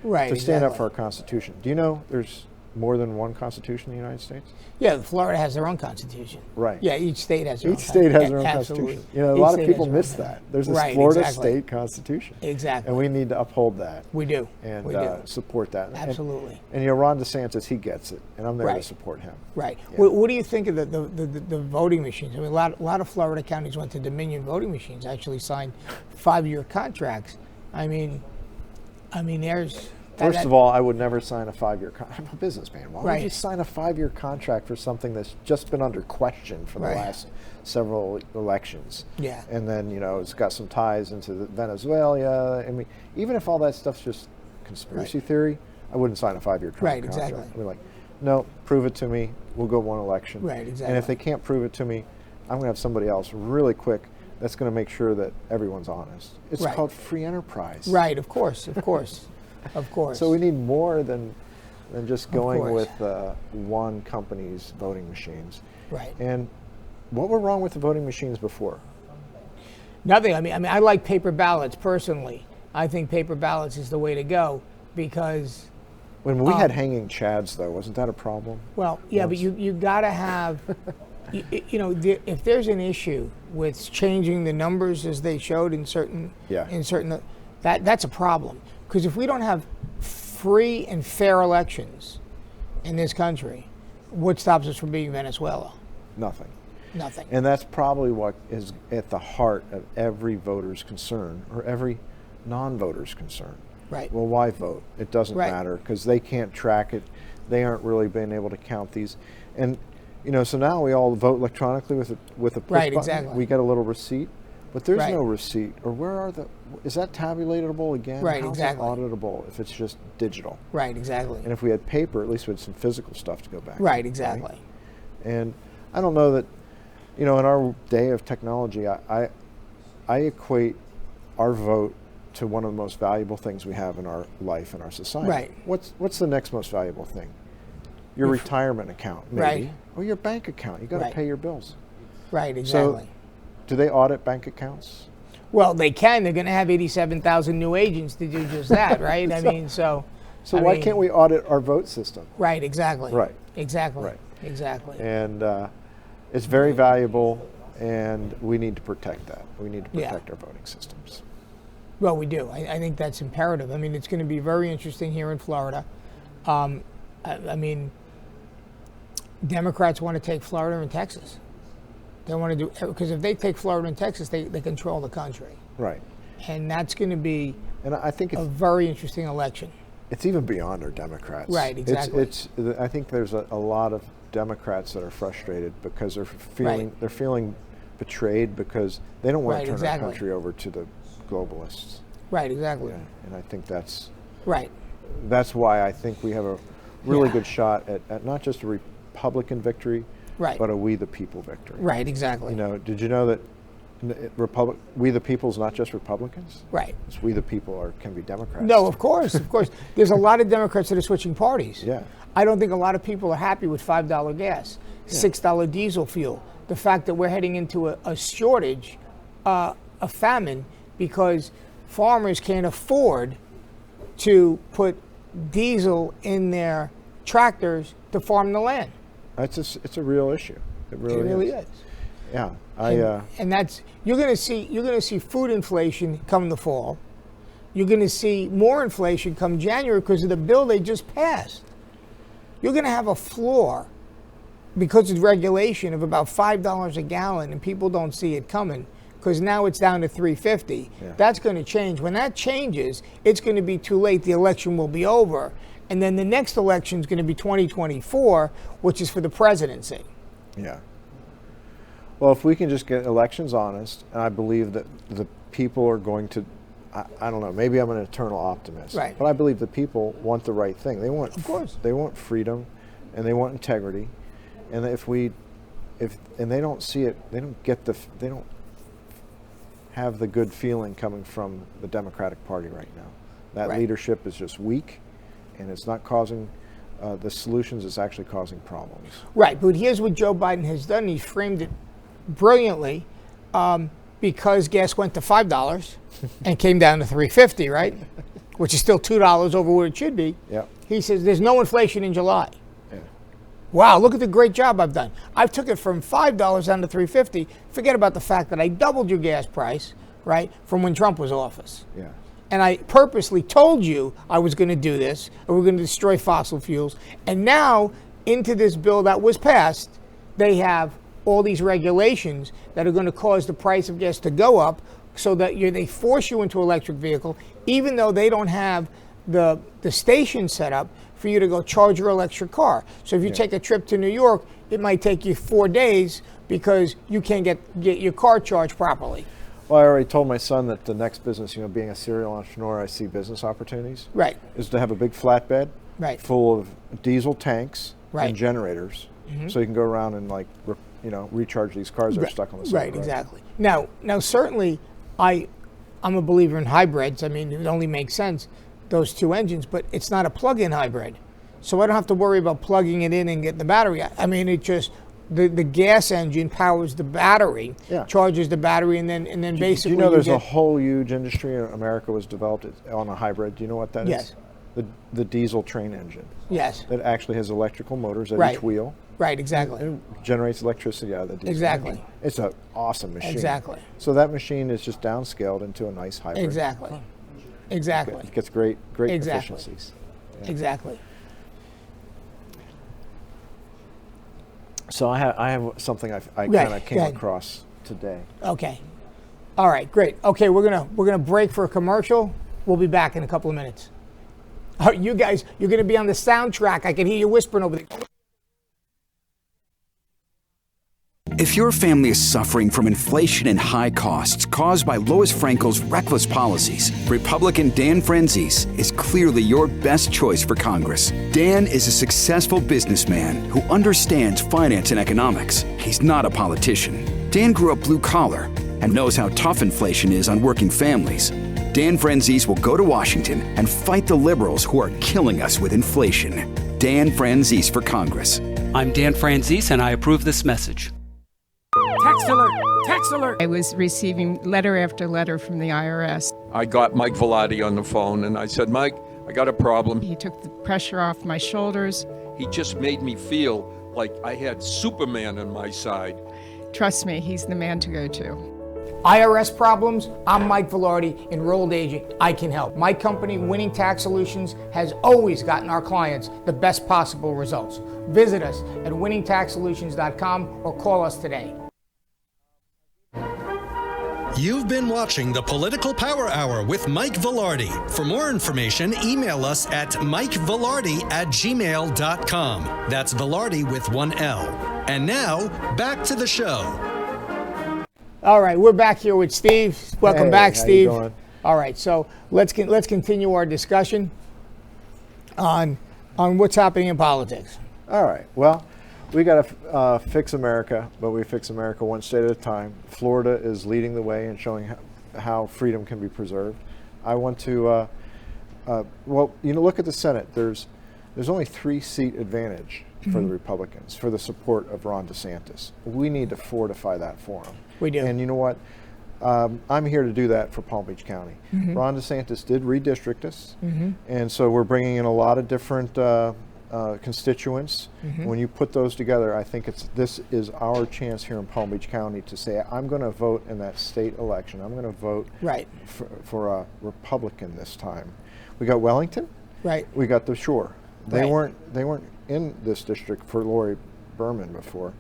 Right, stand up exactly. for our Constitution. Do you know there's more than one Constitution in the United States? Yeah, Florida has their own Constitution. Right. Yeah, each state has their own. Each state has their own Absolutely. Constitution. You know, a Each lot of state people has their miss own that. There's this Right, Florida exactly. state Constitution. Exactly. And we need to uphold that. We do. And we do. support that. Absolutely. And you know, Ron DeSantis, he gets it, and I'm there to Right. support him. Right. Yeah. What do you think of the voting machines? I mean, a lot of Florida counties went to Dominion voting machines, actually signed 5-year contracts. I mean, there's... First of all, I would never sign a 5-year contract. I'm a businessman. Why Right. would you sign a 5-year contract for something that's just been under question for the Right. last several elections? Yeah. And then, you know, it's got some ties into Venezuela. I mean, even if all that stuff's just conspiracy theory, I wouldn't sign a 5-year contract. Right, exactly. I'd be like, no, prove it to me. We'll go one election. Right, exactly. And if they can't prove it to me, I'm going to have somebody else really quick that's going to make sure that everyone's honest. It's Right. called free enterprise. Right, of course. Of course. So we need more than just going course. with one company's voting machines. Right. And what were wrong with the voting machines before? Nothing. I mean, I like paper ballots personally. I think paper ballots is the way to go because, When we had hanging chads, though, wasn't that a problem? well, yeah, but Once. you got to have, if there's an issue with changing the numbers as they showed in certain, Yeah. that's a problem. Because if we don't have free and fair elections in this country, what stops us from being Venezuela? Nothing. Nothing. And that's probably what is at the heart of every voter's concern or every non-voter's concern. Right. Well, why vote? It doesn't Right. matter because they can't track it. They aren't really being able to count these. And, you know, so now we all vote electronically with a push Right, button. exactly. We get a little receipt, but there's Right. no receipt. Or is that tabulatable again? Right, How's exactly. it auditable if it's just digital? Right, exactly. And if we had paper, at least we had some physical stuff to go back to. Right, exactly. And I don't know that, you know, in our day of technology, I equate our vote to one of the most valuable things we have in our life and our society. Right. What's the next most valuable thing? Your retirement account, maybe. Right. Or your bank account. You got to Right. pay your bills. Right, exactly. So, do they audit bank accounts? Well, they can. They're going to have 87,000 new agents to do just that, right? I mean, So why can't we audit our vote system? Right, exactly. Right. Exactly. Right. Exactly. And it's very valuable, and we need to protect that. We need to Yeah. protect our voting systems. Well, we do. I think that's imperative. I mean, it's going to be very interesting here in Florida. I mean, Democrats want to take Florida and Texas. They want to do, because if they take Florida and Texas, they control the country. Right. And that's going to be And I think a it's, very interesting election. it's even beyond our Democrats. Right, exactly. I think there's a lot of Democrats that are frustrated because they're feeling betrayed because they don't want Right, to turn exactly. our country over to the globalists. Right, exactly. Yeah, and I think that's Right. why I think we have a really Yeah. good shot at not just a Republican victory, Right. but a we the people victory. Right, exactly. You know, did you know that We the people is not just Republicans. Right. It's we the people can be Democrats. No, of course, of course. There's a lot of Democrats that are switching parties. Yeah. I don't think a lot of people are happy with $5 gas, $6 diesel fuel. The fact that we're heading into a shortage, a famine, because farmers can't afford to put diesel in their tractors to farm the land. It's a real issue. It really is. Yeah. And that's you're going to see food inflation come the fall. You're going to see more inflation come January because of the bill they just passed. You're going to have a floor because of regulation of about $5 a gallon, and people don't see it coming because now it's down to $3.50. Yeah. That's going to change. When that changes, it's going to be too late. The election will be over, and then the next election is going to be 2024, which is for the presidency. Yeah. Well, if we can just get elections honest, and I believe that the people are going to, I don't know, maybe I'm an eternal optimist, right. But I believe the people want the right thing. They want, of course, they want freedom, and they want integrity, and if they don't see it, they don't have the good feeling coming from the Democratic Party right now. That right. leadership is just weak, and it's not causing the solutions. It's actually causing problems. Right, but here's what Joe Biden has done. He's framed it brilliantly, because gas went to $5 and came down to $3.50, right? Which is still $2 over what it should be. Yep. He says there's no inflation in July. Yeah. Wow, look at the great job I've done. I've took it from $5 down to $3.50. Forget about the fact that I doubled your gas price, right, from when Trump was in office. Yeah. And I purposely told you I was going to do this, and we're going to destroy fossil fuels. And now, into this bill that was passed, they have all these regulations that are going to cause the price of gas to go up, so that they force you into an electric vehicle, even though they don't have the station set up for you to go charge your electric car. So if you take a trip to New York, it might take you 4 days because you can't get your car charged properly. Well, I already told my son that the next business, being a serial entrepreneur, I see business opportunities. Right. Is to have a big flatbed, right, full of diesel tanks, right, and generators, so you can go around and recharge these cars that are stuck on the side. Right. Exactly. Now, certainly, I'm a believer in hybrids. I mean, it only makes sense, those two engines, but it's not a plug-in hybrid, so I don't have to worry about plugging it in and getting the battery out. I mean, it just the gas engine powers the battery, charges the battery, and then basically. Do you know there's a whole huge industry in America was developed on a hybrid? Do you know what that is? The diesel train engine. Yes. That actually has electrical motors at each wheel. Right, exactly. And it generates electricity out of the diesel. Exactly. engine. It's an awesome machine. Exactly. So that machine is just downscaled into a nice hybrid. Exactly. Exactly. It gets great efficiencies. Yeah. Exactly. So I have something I kind of came across today. Okay. All right, great. Okay, we're gonna break for a commercial. We'll be back in a couple of minutes. You guys, you're gonna be on the soundtrack. I can hear you whispering over there. If your family is suffering from inflation and high costs caused by Lois Frankel's reckless policies, Republican Dan Franzese is clearly your best choice for Congress. Dan is a successful businessman who understands finance and economics. He's not a politician. Dan grew up blue collar and knows how tough inflation is on working families. Dan Franzese will go to Washington and fight the liberals who are killing us with inflation. Dan Franzese for Congress. I'm Dan Franzese, and I approve this message. Text alert! Text alert! I was receiving letter after letter from the IRS. I got Mike Vilardi on the phone, and I said, Mike, I got a problem. He took the pressure off my shoulders. He just made me feel like I had Superman on my side. Trust me, he's the man to go to. IRS problems? I'm Mike Vilardi, enrolled agent. I can help. My company, Winning Tax Solutions, has always gotten our clients the best possible results. Visit us at winningtaxsolutions.com or call us today. You've been watching the Political Power Hour with Mike Vilardi. For more information, email us at mikevilardi@gmail.com. That's Vilardi with one L. And now, back to the show. All right, we're back here with Steve. Welcome back, how Steve. you doing? All right, so let's continue our discussion on what's happening in politics. All right. Well, we got to fix America, but we fix America one state at a time. Florida is leading the way and showing how freedom can be preserved. I want to, look at the Senate. There's only 3-seat advantage for the Republicans for the support of Ron DeSantis. We need to fortify that for him. We do. And you know what? I'm here to do that for Palm Beach County. Ron DeSantis did redistrict us, and so we're bringing in a lot of different constituents. When you put those together, I think this is our chance here in Palm Beach County to say, I'm going to vote in that state election. I'm going to vote for a Republican this time. We got Wellington. Right. We got the Shore. They Right. weren't in this district for Lori Berman before,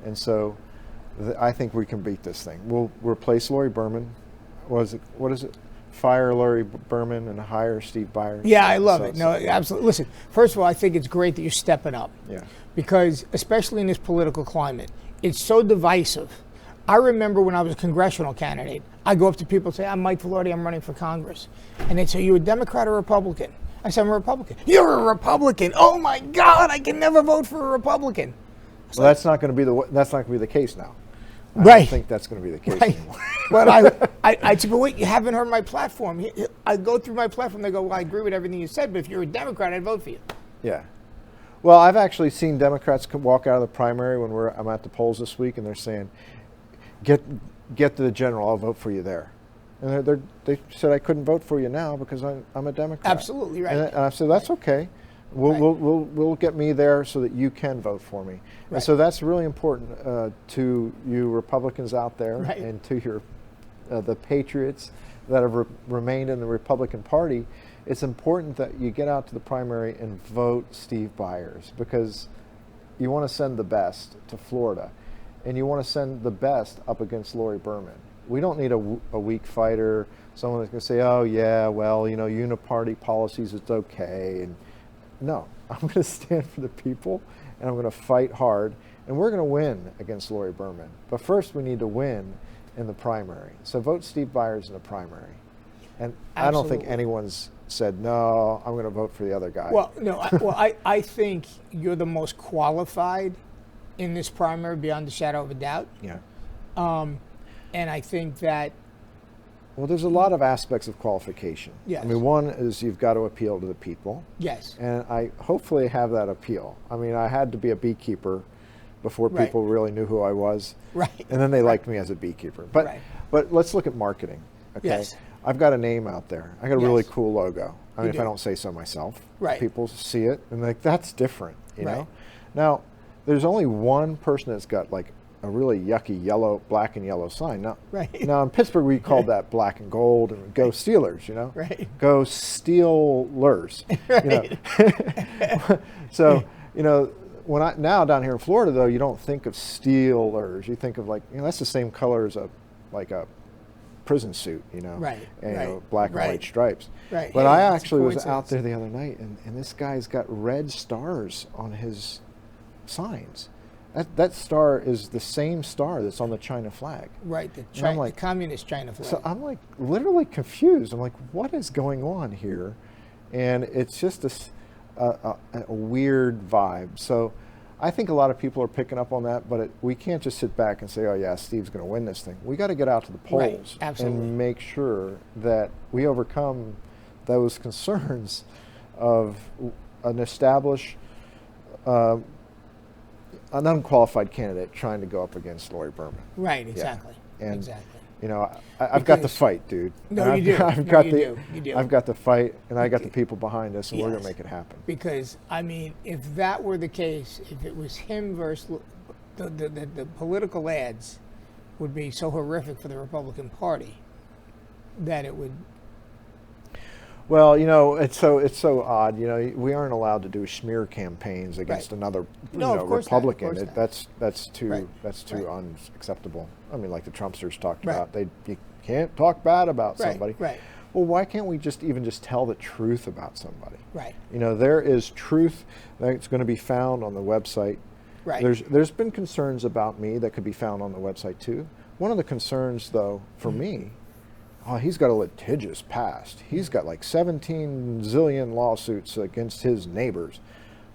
and so I think we can beat this thing. We'll replace Lori Berman. What is it? Fire Lori Berman and hire Steve Byers. Yeah, I love it. No, absolutely. Listen, first of all, I think it's great that you're stepping up. Yeah. Because especially in this political climate, it's so divisive. I remember when I was a congressional candidate, I go up to people and say, I'm Mike Vilardi, I'm running for Congress. And they'd say, you a Democrat or Republican? I said, I'm a Republican. You're a Republican. Oh my God, I can never vote for a Republican. Well, that's not going to be the case now. I Right. don't think that's going to be the case anymore. But I said, but wait, you haven't heard my platform. I go through my platform, they go, well, I agree with everything you said, but if you're a Democrat, I'd vote for you. Yeah. Well, I've actually seen Democrats walk out of the primary when I'm at the polls this week, and they're saying, get to the general, I'll vote for you there. And they said I couldn't vote for you now because I'm a Democrat. Absolutely right. And I said, that's okay. We'll get me there so that you can vote for me. And so that's really important to you Republicans out there and to your the patriots that have remained in the Republican Party. It's important that you get out to the primary and vote Steve Byers, because you want to send the best to Florida, and you want to send the best up against Lori Berman. We don't need a weak fighter, someone that's going to say, oh yeah, well, uniparty policies, it's okay. And no, I'm going to stand for the people, and I'm going to fight hard, and we're going to win against Lori Berman. But first we need to win in the primary. So vote Steve Byers in the primary. And I don't think anyone's said, no, I'm going to vote for the other guy. Well, no, I think you're the most qualified in this primary beyond the shadow of a doubt. Yeah. And I think that... Well, there's a lot of aspects of qualification. Yes. I mean, one is you've got to appeal to the people. Yes. And I hopefully have that appeal. I mean, I had to be a beekeeper before people really knew who I was. Right. And then they liked me as a beekeeper. But let's look at marketing. Okay. Yes. I've got a name out there. I got a really cool logo. I mean, if I don't say so myself. Right. People see it and they're like, that's different, you know? Now, there's only one person that's got like a really yucky black and yellow sign. Now, now in Pittsburgh, we called that black and gold and go Steelers, you know? Right. Go Steelers. So, now down here in Florida, though, you don't think of Steelers. You think of that's the same color as a prison suit, and black and white stripes. Right. But I actually was out there the other night, and this guy's got red stars on his signs. That star is the same star that's on the China flag. Right, the communist China flag. So I'm like literally confused. I'm like, what is going on here? And it's just a weird vibe. So I think a lot of people are picking up on that, but we can't just sit back and say, oh yeah, Steve's going to win this thing. We got to get out to the polls and make sure that we overcome those concerns of an established, an unqualified candidate trying to go up against Lori Berman. Right, exactly. Yeah. And, exactly. I've got the fight, dude. No, you do. You do. I've got the fight, and I got the people behind us, and we're going to make it happen. Because, I mean, if that were the case, if it was him versus the political ads would be so horrific for the Republican Party that it would... Well, it's so odd. We aren't allowed to do smear campaigns against another Republican. That's too unacceptable. I mean, like the Trumpsters talked about, you can't talk bad about somebody. Right. Well, why can't we just tell the truth about somebody? Right. There is truth that's going to be found on the website. Right. There's been concerns about me that could be found on the website too. One of the concerns, though, for me. Oh, he's got a litigious past. He's got like 17 zillion lawsuits against his neighbors.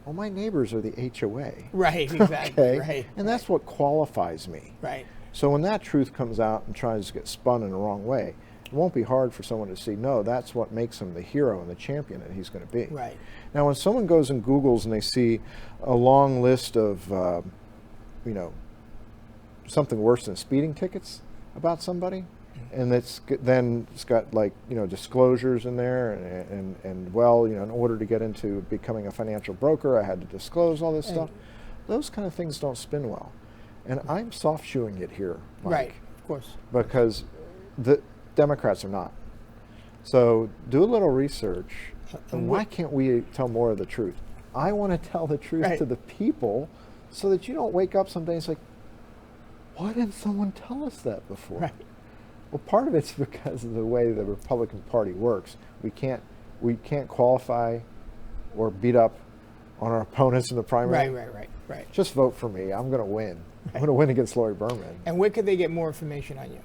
Well, my neighbors are the HOA. Right, exactly. Okay? Right. And that's what qualifies me. Right. So when that truth comes out and tries to get spun in the wrong way, it won't be hard for someone to see, no, that's what makes him the hero and the champion that he's going to be. Right. Now, when someone goes and Googles and they see a long list of, something worse than speeding tickets about somebody, and then it's got like, disclosures in there, and well, in order to get into becoming a financial broker, I had to disclose all this stuff. Those kind of things don't spin well. And I'm soft shoeing it here, Mike. Right, of course. Because the Democrats are not. So do a little research. And why can't we tell more of the truth? I want to tell the truth to the people so that you don't wake up someday and say, why didn't someone tell us that before? Right. Well, part of it's because of the way the Republican Party works. We can't qualify or beat up on our opponents in the primary. Right. Just vote for me. I'm going to win. I'm going to win against Lori Berman. And where could they get more information on you?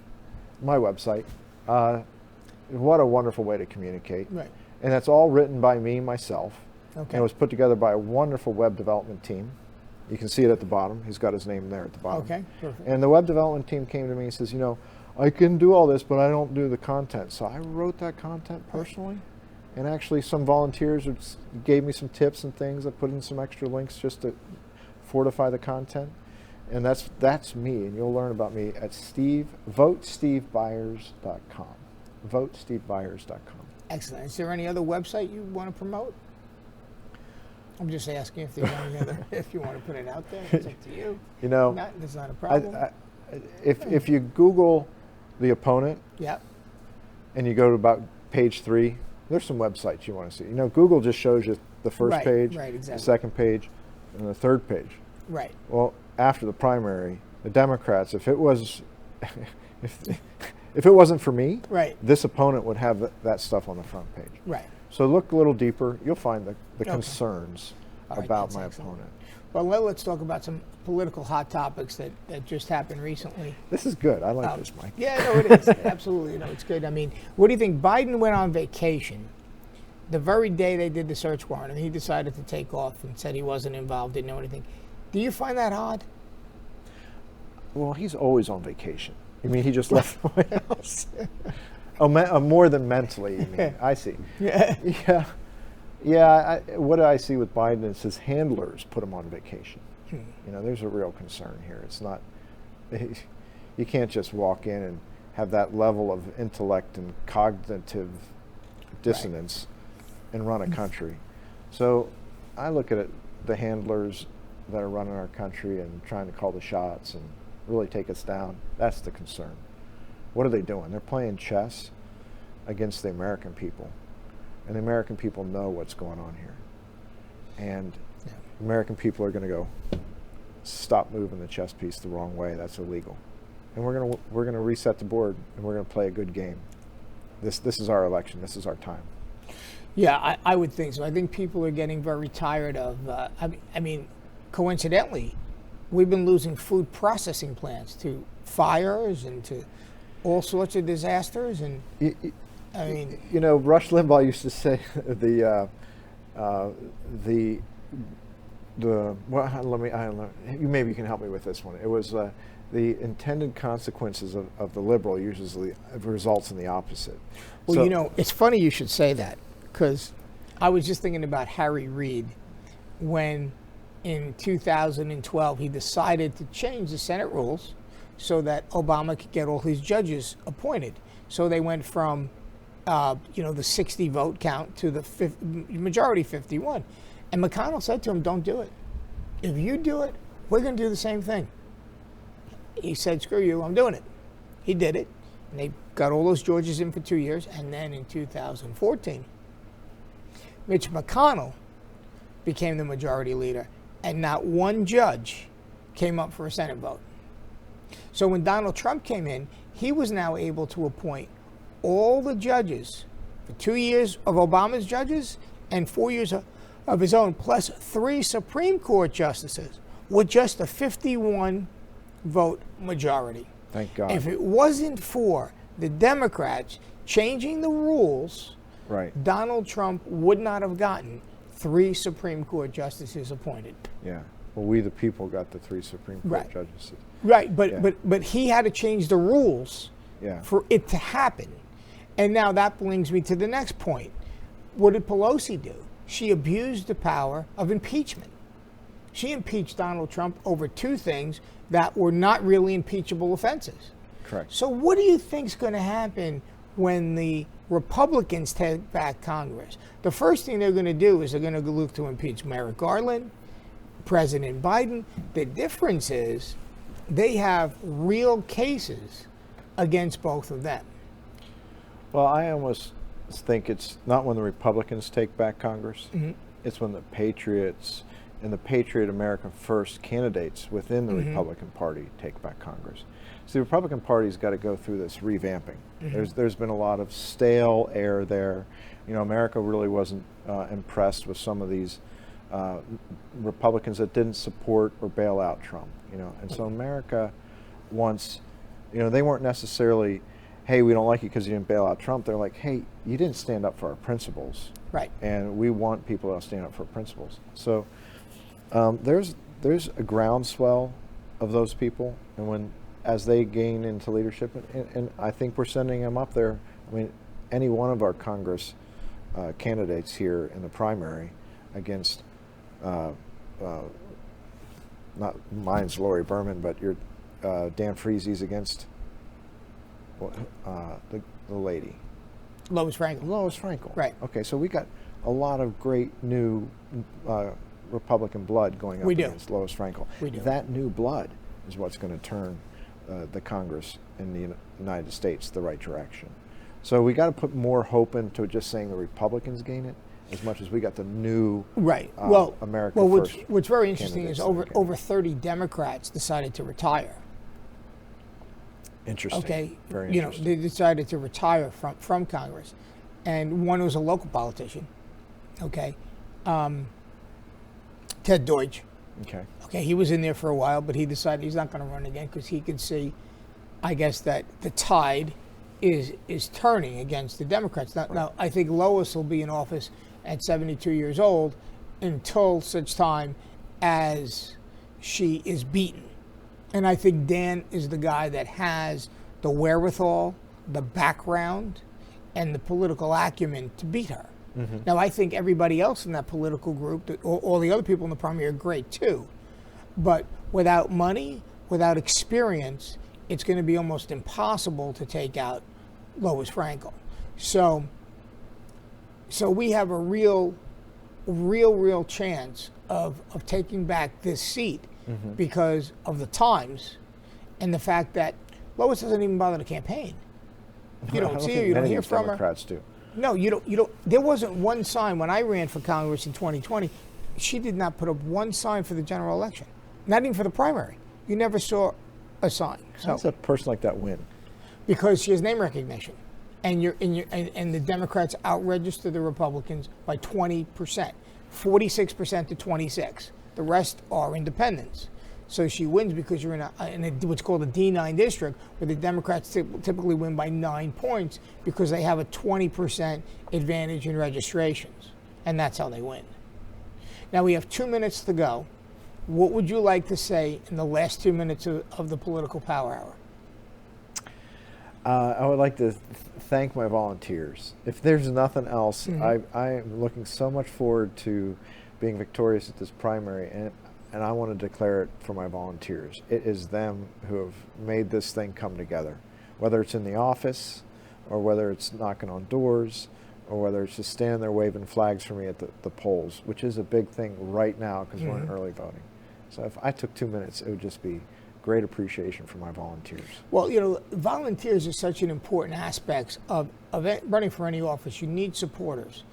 My website. What a wonderful way to communicate. Right. And that's all written by me, myself. Okay. And it was put together by a wonderful web development team. You can see it at the bottom. He's got his name there at the bottom. Okay, perfect. And the web development team came to me and says, I can do all this, but I don't do the content. So I wrote that content personally. And actually some volunteers gave me some tips and things. I put in some extra links just to fortify the content. And that's me. And you'll learn about me at votestevebyers.com. Votestevebyers.com. Excellent. Is there any other website you want to promote? I'm just asking if there's any other, if you want to put it out there. It's up to you. That's not a problem. If you Google the opponent, and you go to about page 3, there's some websites you want to see. Google just shows you the first page, the second page, and the third page. Right. Well, after the primary, the Democrats, if it wasn't for me, this opponent would have that stuff on the front page. Right. So look a little deeper. You'll find the concerns about my opponent. Well, let's talk about some political hot topics that just happened recently. This is good. I like this, Mike. Yeah, no, it is. Absolutely. It's good. I mean, what do you think? Biden went on vacation the very day they did the search warrant, and he decided to take off and said he wasn't involved, didn't know anything. Do you find that odd? Well, he's always on vacation. You mean he just left the White House? More than mentally, you mean. I see. Yeah. What I see with Biden is his handlers put him on vacation. There's a real concern here. It's not, you can't just walk in and have that level of intellect and cognitive dissonance and run a country. So I look at the handlers that are running our country and trying to call the shots and really take us down. That's the concern. What are they doing? They're playing chess against the American people. And the American people know what's going on here. And American people are going to go, stop moving the chess piece the wrong way. That's illegal. And we're going to reset the board, and we're going to play a good game. This is our election. This is our time. Yeah, I would think so. I think people are getting very tired of, I mean, coincidentally, we've been losing food processing plants to fires and to all sorts of disasters. And I mean, Rush Limbaugh used to say maybe you can help me with this one. It was the intended consequences of the liberal usually results in the opposite. Well, it's funny you should say that, because I was just thinking about Harry Reid when in 2012 he decided to change the Senate rules so that Obama could get all his judges appointed. So they went from the 60 vote count to the majority 51. And McConnell said to him, don't do it. If you do it, we're going to do the same thing. He said, screw you, I'm doing it. He did it. And they got all those Georgias in for 2 years. And then in 2014, Mitch McConnell became the majority leader. And not one judge came up for a Senate vote. So when Donald Trump came in, he was now able to appoint all the judges for 2 years of Obama's judges and 4 years of his own, plus 3 Supreme Court justices with just a 51 vote majority. Thank God. If it wasn't for the Democrats changing the rules, Donald Trump would not have gotten 3 Supreme Court justices appointed. Yeah. Well, we the people got the 3 Supreme Court Right. judges. Right, but Yeah. but he had to change the rules Yeah. for it to happen. And now that brings me to the next point. What did Pelosi do? She abused the power of impeachment. She impeached Donald Trump over 2 things that were not really impeachable offenses. Correct. So what do you think is going to happen when the Republicans take back Congress? The first thing they're going to do is they're going to look to impeach Merrick Garland, President Biden. The difference is they have real cases against both of them. Well, I almost think it's not when the Republicans take back Congress. Mm-hmm. It's when the Patriots and the Patriot America First candidates within the Mm-hmm. Republican Party take back Congress. So the Republican Party's got to go through this revamping. Mm-hmm. There's been a lot of stale air there. You know, America really wasn't impressed with some of these Republicans that didn't support or bail out Trump. You know, and so America wants, you know, they weren't necessarily, hey, we don't like you because you didn't bail out Trump. They're like, hey, you didn't stand up for our principles. Right. And we want people to stand up for principles. So there's a groundswell of those people, and as they gain into leadership, and I think we're sending them up there. I mean, any one of our Congress candidates here in the primary against, not mine's Lori Berman, but your Dan Friese's against the lady. Lois Frankel. Lois Frankel. Right. Okay, so we got a lot of great new Republican blood going up We do. against Lois Frankel. We do. That new blood is what's going to turn the Congress in the United States the right direction. So we got to put more hope into just saying the Republicans gain it, as much as we got the new Right. America First. What's very interesting is candidates over 30 Democrats decided to retire. Interesting. Okay, Very you know, interesting. they decided to retire from Congress, and one was a local politician. Okay, Ted Deutsch. Okay. Okay, he was in there for a while, but he decided he's not going to run again because he could see, I guess, that the tide is turning against the Democrats. Now, I think Lois will be in office at 72 years old until such time as she is beaten. And I think Dan is the guy that has the wherewithal, the background, and the political acumen to beat her. Mm-hmm. Now, I think everybody else in that political group, all the other people in the primary, are great too. But without money, without experience, it's going to be almost impossible to take out Lois Frankel. So we have a real chance of taking back this seat. Mm-hmm. Because of the times and the fact that Lois doesn't even bother to campaign. You don't see her, you don't hear from her. Democrats do. No, you don't. There wasn't one sign when I ran for Congress in 2020. She did not put up one sign for the general election, not even for the primary. You never saw a sign. How does a person like that win? Because she has name recognition, and the Democrats outregister the Republicans by 20%, 46% to 26%. The rest are independents. So she wins because you're in what's called a D9 district, where the Democrats typically win by 9 points because they have a 20% advantage in registrations. And that's how they win. Now we have 2 minutes to go. What would you like to say in the last 2 minutes of the Political Power Hour? I would like to thank my volunteers. If there's nothing else, Mm-hmm. I am looking so much forward to being victorious at this primary, and I want to declare it for my volunteers. It is them who have made this thing come together, whether it's in the office or whether it's knocking on doors or whether it's just standing there waving flags for me at the polls, which is a big thing right now because we're in early voting. So if I took 2 minutes, it would just be great appreciation for my volunteers. Well, you know, volunteers are such an important aspect of running for any office. You need supporters.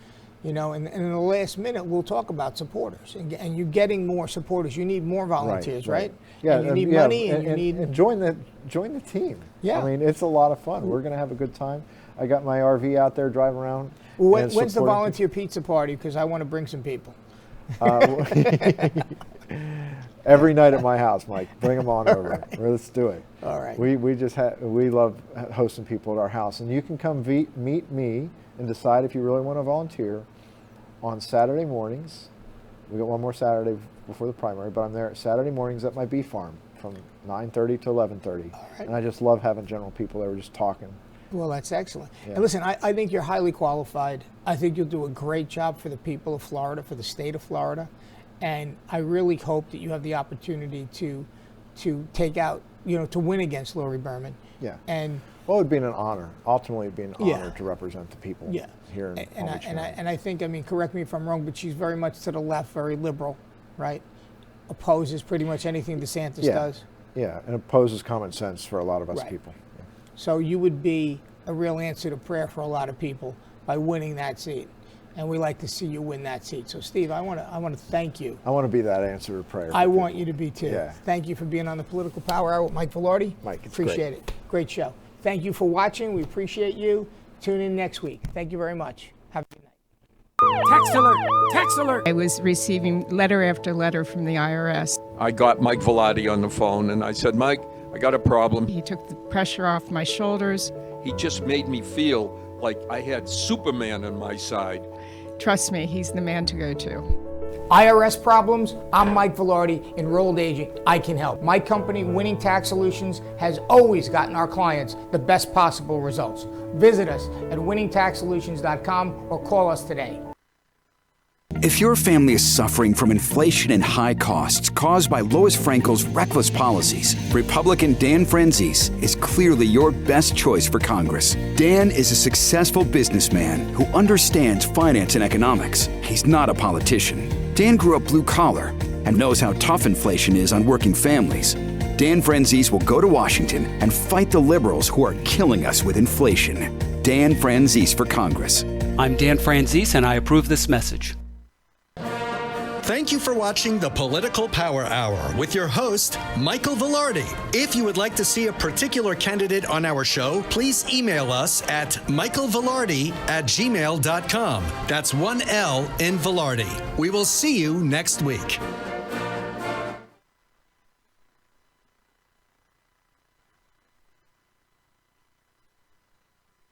You know, and in the last minute, we'll talk about supporters. And you're getting more supporters. You need more volunteers, right? Yeah, and you need money, and you need... And join the team. Yeah. I mean, it's a lot of fun. We're going to have a good time. I got my RV out there driving around. Well, when's the volunteer pizza party? Because I want to bring some people. Every night at my house, Mike. Bring them on over. Let's do it. All right. We love hosting people at our house. And you can come meet me and decide if you really want to volunteer on Saturday mornings. We got one more Saturday before the primary, but I'm there Saturday mornings at my bee farm from 9:30 to 11:30. right. And I just love having general people there just talking. Well, that's excellent. Yeah. And listen, I think you're highly qualified. I think you'll do a great job for the people of Florida, for the state of Florida. And I really hope that you have the opportunity to take out, to win against Lori Berman. Yeah. And Well, it would be an honor. Ultimately, it would be an Yeah. honor to represent the people yeah. here in and Palm Beach County. I think, correct me if I'm wrong, but she's very much to the left, very liberal, right? Opposes pretty much anything DeSantis Yeah. does. Yeah, and it poses common sense for a lot of us Right. people. Yeah. So you would be a real answer to prayer for a lot of people by winning that seat. And we like to see you win that seat. So Steve, I want to thank you. I want to be that answer to prayer. I for want people. you to be too. Yeah. Thank you for being on the Political Power Hour with Mike Vilardi. Mike, it's appreciate it. Great show. Thank you for watching. We appreciate you. Tune in next week. Thank you very much. Have a good night. Text alert! Text alert! I was receiving letter after letter from the IRS. I got Mike Vilardi on the phone and I said, Mike, I got a problem. He took the pressure off my shoulders. He just made me feel like I had Superman on my side. Trust me, he's the man to go to. IRS problems? I'm Mike Vilardi, enrolled agent. I can help. My company, Winning Tax Solutions, has always gotten our clients the best possible results. Visit us at winningtaxsolutions.com or call us today. If your family is suffering from inflation and high costs caused by Lois Frankel's reckless policies, Republican Dan Franzese is clearly your best choice for Congress. Dan is a successful businessman who understands finance and economics. He's not a politician. Dan grew up blue collar and knows how tough inflation is on working families. Dan Franzese will go to Washington and fight the liberals who are killing us with inflation. Dan Franzese for Congress. I'm Dan Franzese, and I approve this message. Thank you for watching the Political Power Hour with your host, Michael Vilardi. If you would like to see a particular candidate on our show, please email us at michaelvilardi@gmail.com. That's one L in Vilardi. We will see you next week.